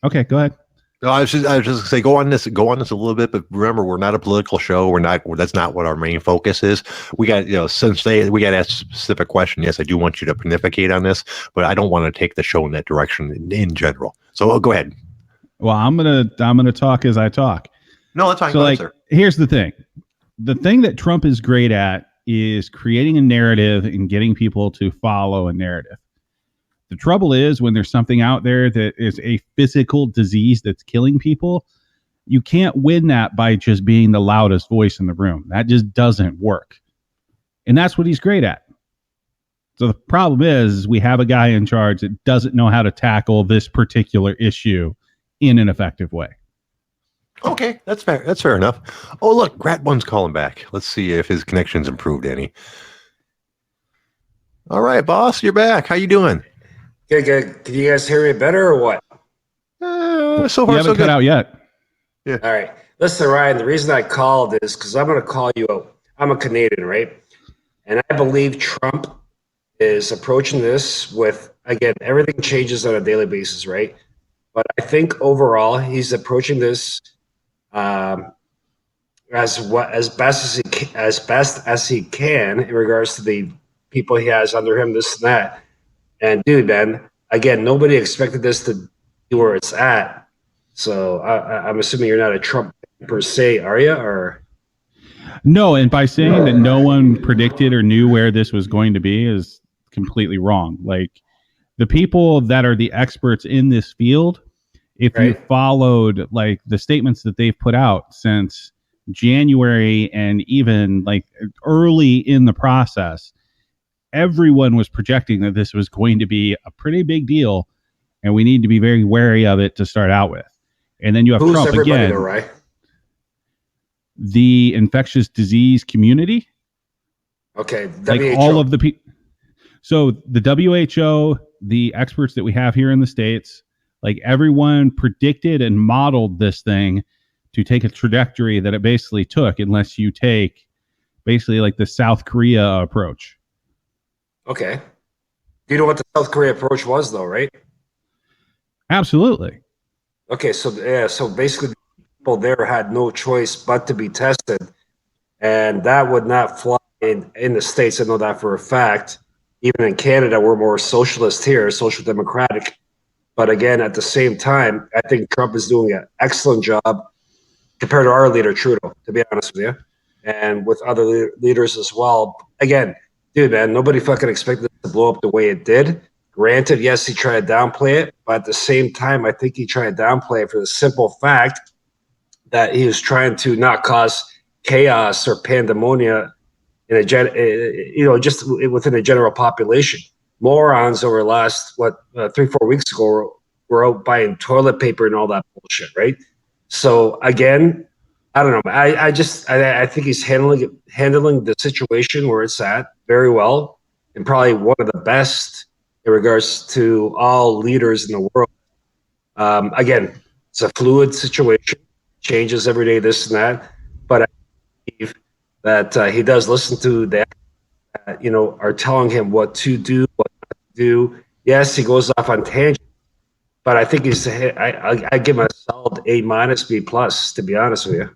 okay, go ahead. No, I was just gonna say go on this a little bit, but remember, we're not a political show. That's not what our main focus is. We got, we got to ask a specific question. Yes, I do want you to pontificate on this, but I don't want to take the show in that direction in general. So go ahead. Well, I'm gonna talk as I talk. No, that's fine. So, like, here's the thing. The thing that Trump is great at is creating a narrative and getting people to follow a narrative. The trouble is when there's something out there that is a physical disease that's killing people, you can't win that by just being the loudest voice in the room. That just doesn't work. And that's what he's great at. So the problem is we have a guy in charge that doesn't know how to tackle this particular issue in an effective way. Okay, that's fair. That's fair enough. Oh, look, Grat1's calling back. Let's see if his connection's improved any. All right, boss, you're back. How you doing? Good. Can you guys hear me better or what? So far, you haven't cut out yet. Yeah. All right. Listen, Ryan, the reason I called is because I'm going to call you out. I'm a Canadian, right? And I believe Trump is approaching this with, again, everything changes on a daily basis, right? But I think overall, he's approaching this as best as he can in regards to the people he has under him, this and that. And dude, man, again, nobody expected this to be where it's at. So I'm assuming you're not a Trump per se, are you? Or no, and by saying that no one predicted or knew where this was going to be is completely wrong. Like the people that are the experts in this field, if you followed like the statements that they've put out since January and even like early in the process, everyone was projecting that this was going to be a pretty big deal and we need to be very wary of it to start out with. And then you have Trump again, though, right? The infectious disease community. Okay. Like WHO. all of the people. So the WHO, the experts that we have here in the States, like everyone predicted and modeled this thing to take a trajectory that it basically took, unless you take basically like the South Korea approach. Okay. Do you know what the South Korea approach was, though, right? Absolutely. Okay, so basically, people there had no choice but to be tested, and that would not fly in the States. I know that for a fact. Even in Canada, we're more socialist here, social democratic. But again, at the same time, I think Trump is doing an excellent job compared to our leader, Trudeau, to be honest with you, and with other leaders as well. Again, dude, man, nobody fucking expected it to blow up the way it did. Granted, yes, he tried to downplay it, but at the same time, I think he tried to downplay it for the simple fact that he was trying to not cause chaos or pandemonia in just within the general population. Morons over the last 3-4 weeks ago were out buying toilet paper and all that bullshit, right? So again, I don't know. I think he's handling the situation where it's at very well, and probably one of the best in regards to all leaders in the world. Again, it's a fluid situation, changes every day, this and that. But I believe that he does listen to that, are telling him what to do, what not to do. Yes, he goes off on tangents, but I think I give him a solid A-, B+, to be honest with you.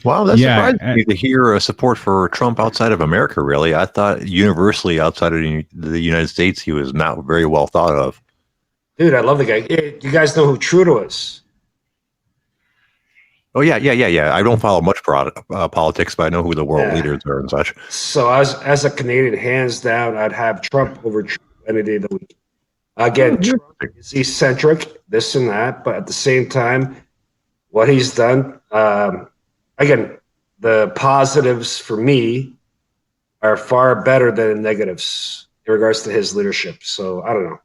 Wow, that's surprising me to hear support for Trump outside of America, really. I thought universally outside of the United States, he was not very well thought of. Dude, I love the guy. You guys know who Trudeau is? Oh, yeah. I don't follow much politics, but I know who the world leaders are and such. So as a Canadian, hands down, I'd have Trump over Trudeau any day of the week. Again, Trump is eccentric, this and that, but at the same time, what he's done, again, the positives for me are far better than the negatives in regards to his leadership. So I don't know.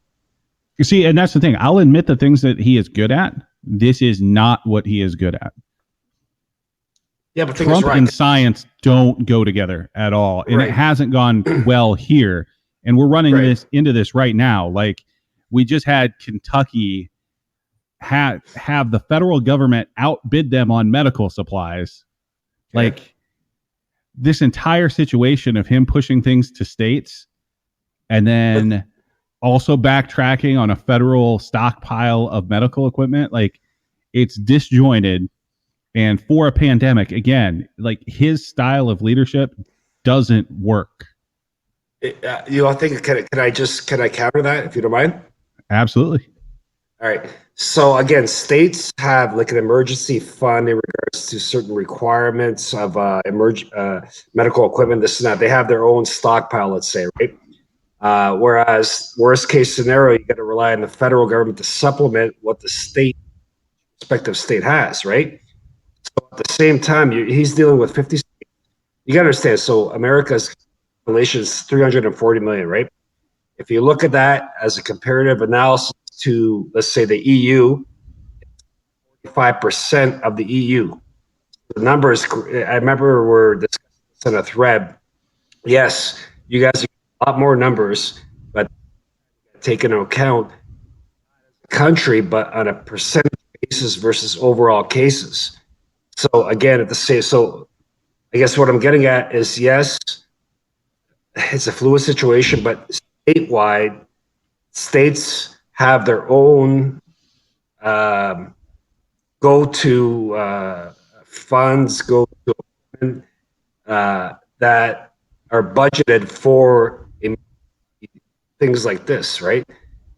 You see, and that's the thing. I'll admit the things that he is good at. This is not what he is good at. Yeah, but Trump and science don't go together at all, and it hasn't gone well here. And we're running into this right now. Like we just had Kentucky have the federal government outbid them on medical supplies. Okay. Like this entire situation of him pushing things to states and then also backtracking on a federal stockpile of medical equipment, like it's disjointed. And for a pandemic, again, like his style of leadership doesn't work. I think can I counter that if you don't mind? Absolutely. All right. So again, states have like an emergency fund in regards to certain requirements of medical equipment, this and that. They have their own stockpile, let's say, right? Whereas worst case scenario, you got to rely on the federal government to supplement what the respective state has, right? So at the same time, he's dealing with 50 states. You got to understand. So America's population is 340 million, right? If you look at that as a comparative analysis to, let's say, the EU, 5% of the EU. The numbers, I remember we're discussing this in a thread. Yes, you guys are a lot more numbers, but take into account the country, but on a percentage basis versus overall cases. So again, so I guess what I'm getting at is, yes, it's a fluid situation, but statewide, states have their own go-to funds, go-to that are budgeted for things like this, right?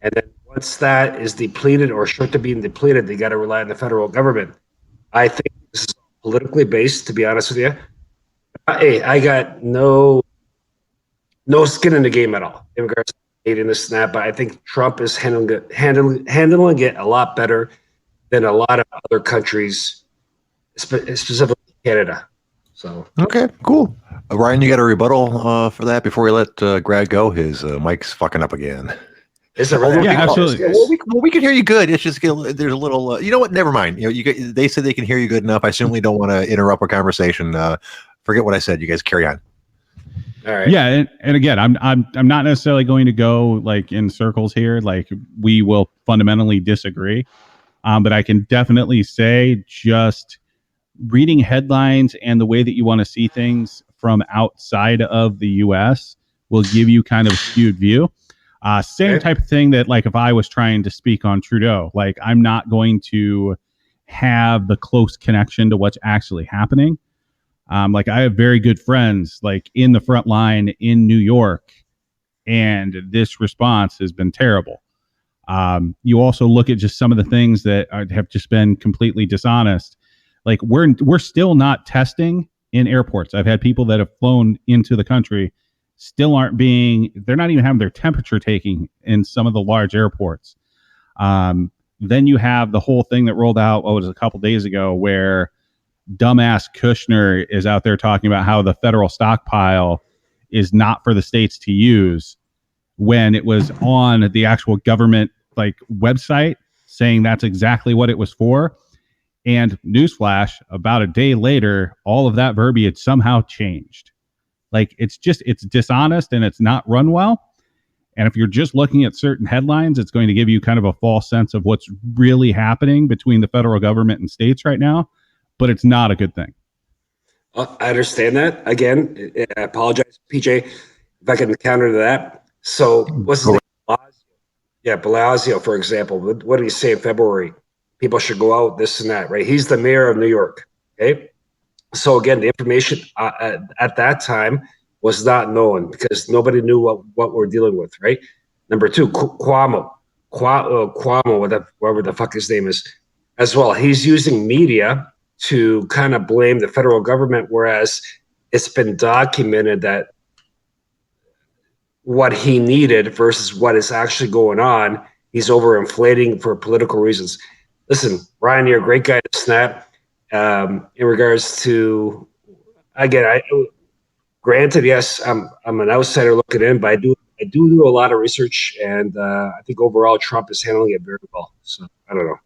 And then once that is depleted or short of being depleted, they got to rely on the federal government. I think this is politically based, to be honest with you. Hey, I got no skin in the game at all in regards to hating this and that, but I think Trump is handling it a lot better than a lot of other countries, specifically Canada. So Okay, cool. Ryan, you got a rebuttal for that before we let Greg go? His mic's fucking up again. is it really? Yeah, absolutely. We can hear you good. It's just there's a little. You know what? Never mind. They said they can hear you good enough. I certainly don't want to interrupt our conversation. Forget what I said. You guys carry on. All right. Yeah, and again, I'm not necessarily going to go like in circles here. Like we will fundamentally disagree, but I can definitely say just reading headlines and the way that you want to see things from outside of the U.S. will give you kind of a skewed view. Same type of thing that like if I was trying to speak on Trudeau, like I'm not going to have the close connection to what's actually happening. Like I have very good friends like in the front line in New York, and this response has been terrible. You also look at just some of the things that have just been completely dishonest. Like we're still not testing in airports. I've had people that have flown into the country still they're not even having their temperature taking in some of the large airports. Then you have the whole thing that rolled out, what was it, a couple days ago, where dumbass Kushner is out there talking about how the federal stockpile is not for the states to use when it was on the actual government like website saying that's exactly what it was for. And newsflash, about a day later, all of that verbiage somehow changed. Like it's dishonest and it's not run well. And if you're just looking at certain headlines, it's going to give you kind of a false sense of what's really happening between the federal government and states right now. But it's not a good thing. I understand that. Again, I apologize, PJ, if I can counter to that. So what's the Blasio, for example, what did he say in February? People should go out, this and that, right? He's the mayor of New York, okay? So again, the information at that time was not known because nobody knew what we're dealing with, right? Number two, Cuomo, whatever the fuck his name is, as well. He's using media to kind of blame the federal government, whereas it's been documented that what he needed versus what is actually going on, he's overinflating for political reasons. Listen, Ryan, you're a great guy to snap. In regards to, again, granted, yes, I'm an outsider looking in, but I do a lot of research, and I think overall Trump is handling it very well. So I don't know.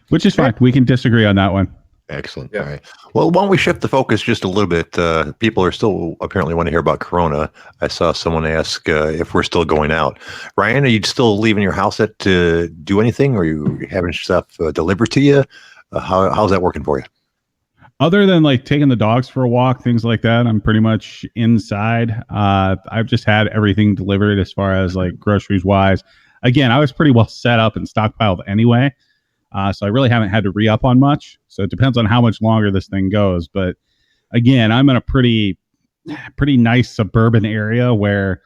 Which is fine. We can disagree on that one. Excellent. Yeah. All right. Well, why don't we shift the focus just a little bit? People are still apparently want to hear about Corona. I saw someone ask if we're still going out. Ryan, are you still leaving your house to do anything, or are you having stuff delivered to you? How's that working for you? Other than like taking the dogs for a walk, things like that, I'm pretty much inside. I've just had everything delivered as far as like groceries wise. Again, I was pretty well set up and stockpiled anyway. So I really haven't had to re-up on much. So it depends on how much longer this thing goes. But again, I'm in a pretty nice suburban area where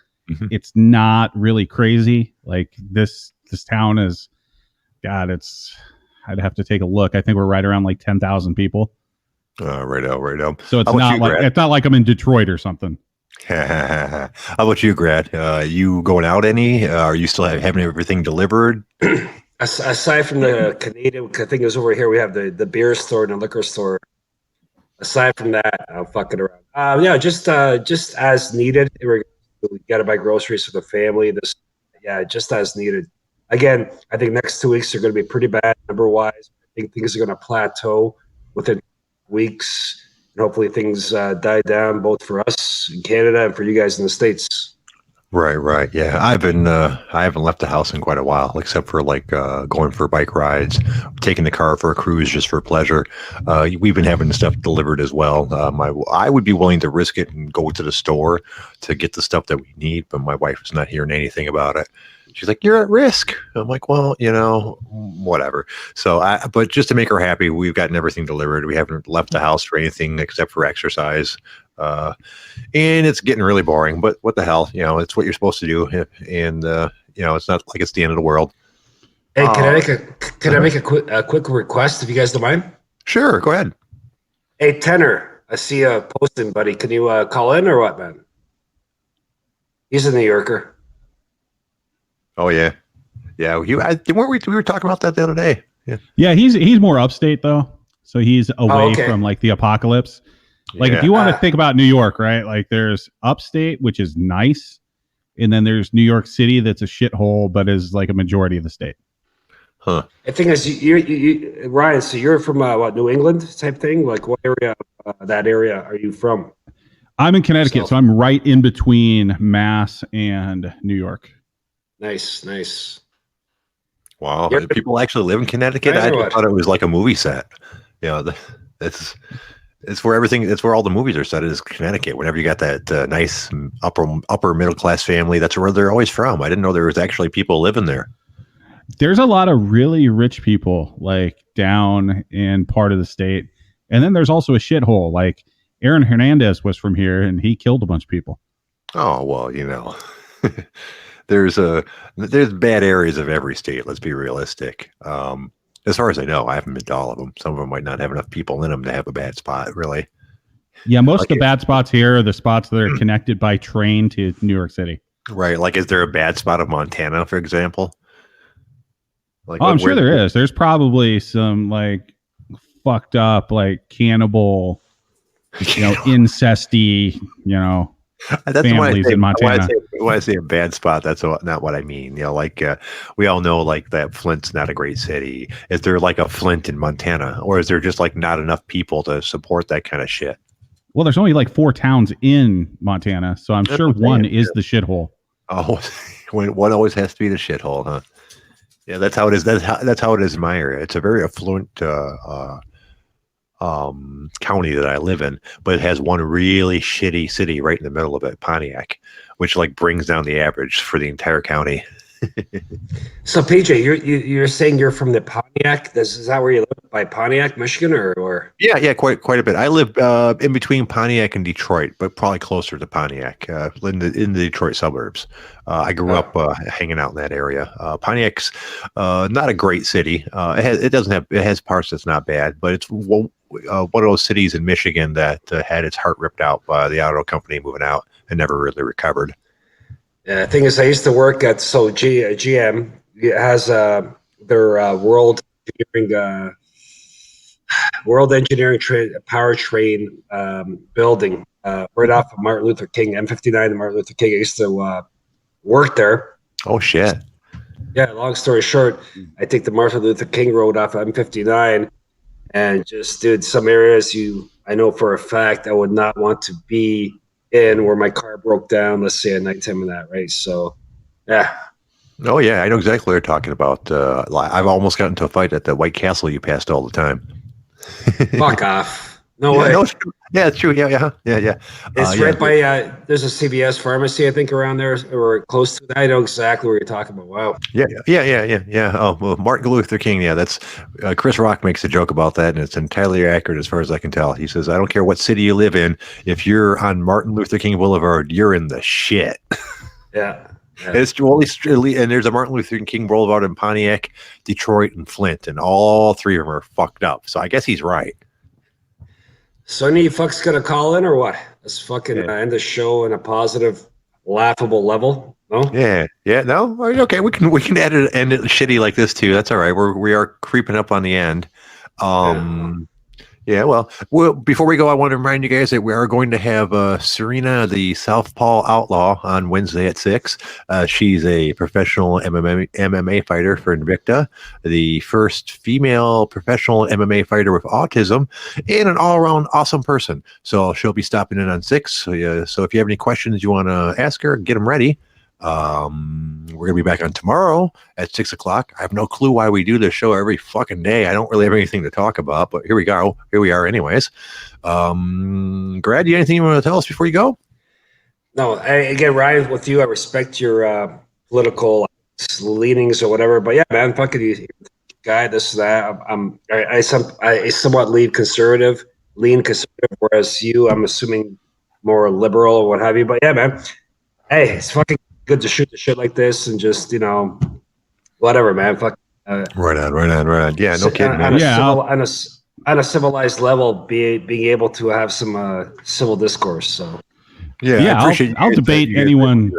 it's not really crazy. Like this town is, God, I'd have to take a look. I think we're right around like 10,000 people. Right out. So it's not like I'm in Detroit or something. How about you, Grad? You going out any? Are you still having everything delivered? Aside from the Canadian, I think it was over here. We have the beer store and the liquor store. Aside from that, I'm fucking around. Yeah, just as needed. We got to buy groceries for the family. Just as needed. Again, I think next 2 weeks are going to be pretty bad number wise. I think things are going to plateau within weeks, and hopefully things die down both for us in Canada and for you guys in the States. Right. Yeah, I haven't left the house in quite a while, except for like going for bike rides, taking the car for a cruise just for pleasure. We've been having stuff delivered as well. I would be willing to risk it and go to the store to get the stuff that we need, but my wife is not hearing anything about it. She's like, "You're at risk." I'm like, "Well, whatever." So, but just to make her happy, we've gotten everything delivered. We haven't left the house for anything except for exercise. And it's getting really boring, but what the hell, it's what you're supposed to do. And, it's not like it's the end of the world. Hey, can I make a quick request if you guys don't mind? Sure. Go ahead. Hey, Tenor, I see you posting, buddy. Can you call in or what, man? He's a New Yorker. Oh yeah. Yeah. We were talking about that the other day. Yeah. He's more upstate though. So he's away from like the apocalypse. Like if you want to think about New York, right? Like there's upstate, which is nice. And then there's New York City that's a shithole, but is like a majority of the state. Huh. I think as you Ryan, so you're from New England type thing? Like what area that area are you from? I'm in Connecticut, so I'm right in between Mass and New York. Nice. Wow. People actually live in Connecticut? I just thought it was like a movie set. It's where it's where all the movies are set, is Connecticut. Whenever you got that nice upper middle class family, that's where they're always from. I didn't know there was actually people living there. There's a lot of really rich people like down in part of the state. And then there's also a shithole. Like Aaron Hernandez was from here and he killed a bunch of people. Oh, well, there's bad areas of every state. Let's be realistic. As far as I know, I haven't been to all of them. Some of them might not have enough people in them to have a bad spot, really. Yeah, most of the bad spots here are the spots that are connected by train to New York City. Right. Like, is there a bad spot of Montana, for example? Like, I'm sure there is. There's probably some like fucked up, like cannibal, incesty, that's families in Montana. When I say a bad spot, that's not what I mean. We all know like that Flint's not a great city. Is there like a Flint in Montana, or is there just like not enough people to support that kind of shit? Well, there's only like 4 towns in Montana, so I'm sure one is the shithole. Oh, one always has to be the shithole, huh? Yeah, that's how it is. That's how it is in my area. It's a very affluent county that I live in, but it has one really shitty city right in the middle of it, Pontiac, which like brings down the average for the entire county. So PJ, you're saying you're from the Pontiac? Is that where you live, by Pontiac, Michigan, or? Yeah, quite a bit. I live in between Pontiac and Detroit, but probably closer to Pontiac, in the Detroit suburbs. I grew up hanging out in that area. Pontiac's not a great city. It has parts that's not bad, but it's one of those cities in Michigan that had its heart ripped out by the auto company moving out and never really recovered. The thing is, I used to work at GM. It has their World Engineering Powertrain building right off of Martin Luther King, M59 and Martin Luther King. I used to work there. Oh shit! Yeah. Long story short, I take the Martin Luther King Road off of M59, and just, dude, some areas I know for a fact I would not want to be in where my car broke down, let's say at nighttime and that, right? So, yeah. Oh yeah, I know exactly what you're talking about. I've almost gotten into a fight at the White Castle you passed all the time. Fuck off. No Yeah, way. no, it's true. Yeah, it's true. Yeah. It's right by, there's a CVS pharmacy, I think, around there or close to that. I know exactly what you're talking about. Wow. Yeah. Oh, well, Martin Luther King. Yeah, that's Chris Rock makes a joke about that, and it's entirely accurate as far as I can tell. He says, "I don't care what city you live in. If you're on Martin Luther King Boulevard, you're in the shit." Yeah. It's and there's a Martin Luther King Boulevard in Pontiac, Detroit, and Flint, and all three of them are fucked up. So I guess he's right. So any fucks gonna call in or what? Let's fucking end the show in a positive, laughable level. No? Yeah. No, okay. We can end it shitty like this too. That's all right. We are creeping up on the end. Yeah, well, before we go, I want to remind you guys that we are going to have Serena, the Southpaw Outlaw, on Wednesday at 6. She's a professional MMA fighter for Invicta, the first female professional MMA fighter with autism, and an all-around awesome person. So she'll be stopping in on 6. So if you have any questions you want to ask her, get them ready. We're gonna be back on tomorrow at 6 o'clock. I have no clue why we do this show every fucking day. I don't really have anything to talk about, but here we go. Here we are anyways. Grad, you anything you want to tell us before you go? No, again, Ryan, with you, I respect your political leanings or whatever, but yeah, man, fucking you guy, this, that. I somewhat lean conservative, whereas you, I'm assuming more liberal or what have you, but yeah, man. Hey, it's fucking good to shoot the shit like this and just, whatever, man. Fuck. Right on. Yeah, no kidding, man. On a civilized level, being able to have some civil discourse. So, yeah, I'll debate anyone.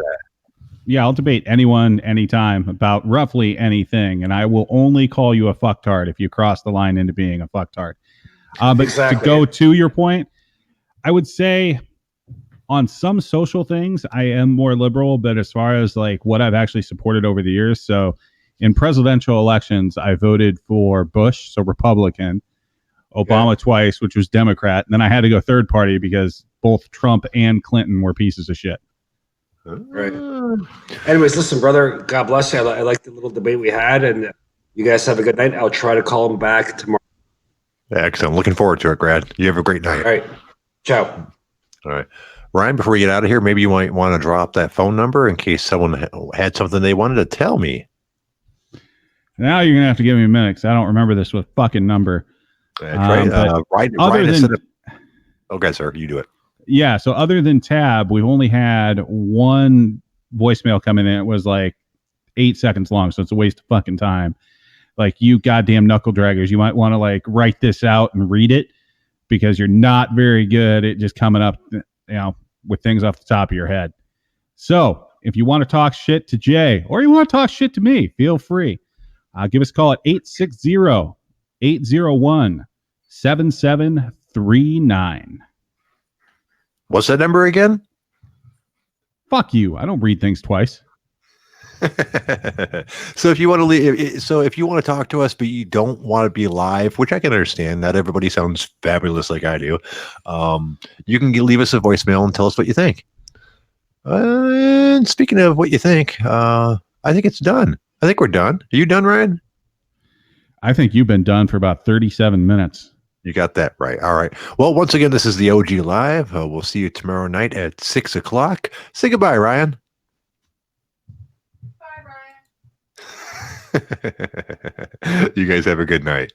Yeah, I'll debate anyone anytime about roughly anything, and I will only call you a fucktard if you cross the line into being a fucktard. But exactly. To go to your point, I would say on some social things, I am more liberal, but as far as like what I've actually supported over the years, so in presidential elections, I voted for Bush, so Republican, Obama twice, which was Democrat, and then I had to go third party because both Trump and Clinton were pieces of shit. Right. Anyways, listen, brother, God bless you. I like the little debate we had, and you guys have a good night. I'll try to call him back tomorrow. Excellent. Looking forward to it, Grad. You have a great night. All right. Ciao. All right. Ryan, before we get out of here, maybe you might want to drop that phone number in case someone had something they wanted to tell me. Now you're going to have to give me a minute because I don't remember this with fucking number. That's right. Ryan okay, sir, you do it. Yeah, so other than Tab, we've only had one voicemail come in, and it was like 8 seconds long, so it's a waste of fucking time. Like, you goddamn knuckle draggers, you might want to like write this out and read it because you're not very good at just coming up, with things off the top of your head. So if you want to talk shit to Jay or you want to talk shit to me, feel free. Give us a call at 860-801-7739. What's that number again? Fuck you. I don't read things twice. So if you want to talk to us, but you don't want to be live, which I can understand, not everybody sounds fabulous like I do. You can leave us a voicemail and tell us what you think. And speaking of what you think, I think it's done. I think we're done. Are you done, Ryan? I think you've been done for about 37 minutes. You got that right. All right. Well, once again, this is the OG Live. We'll see you tomorrow night at 6 o'clock. Say goodbye, Ryan. You guys have a good night.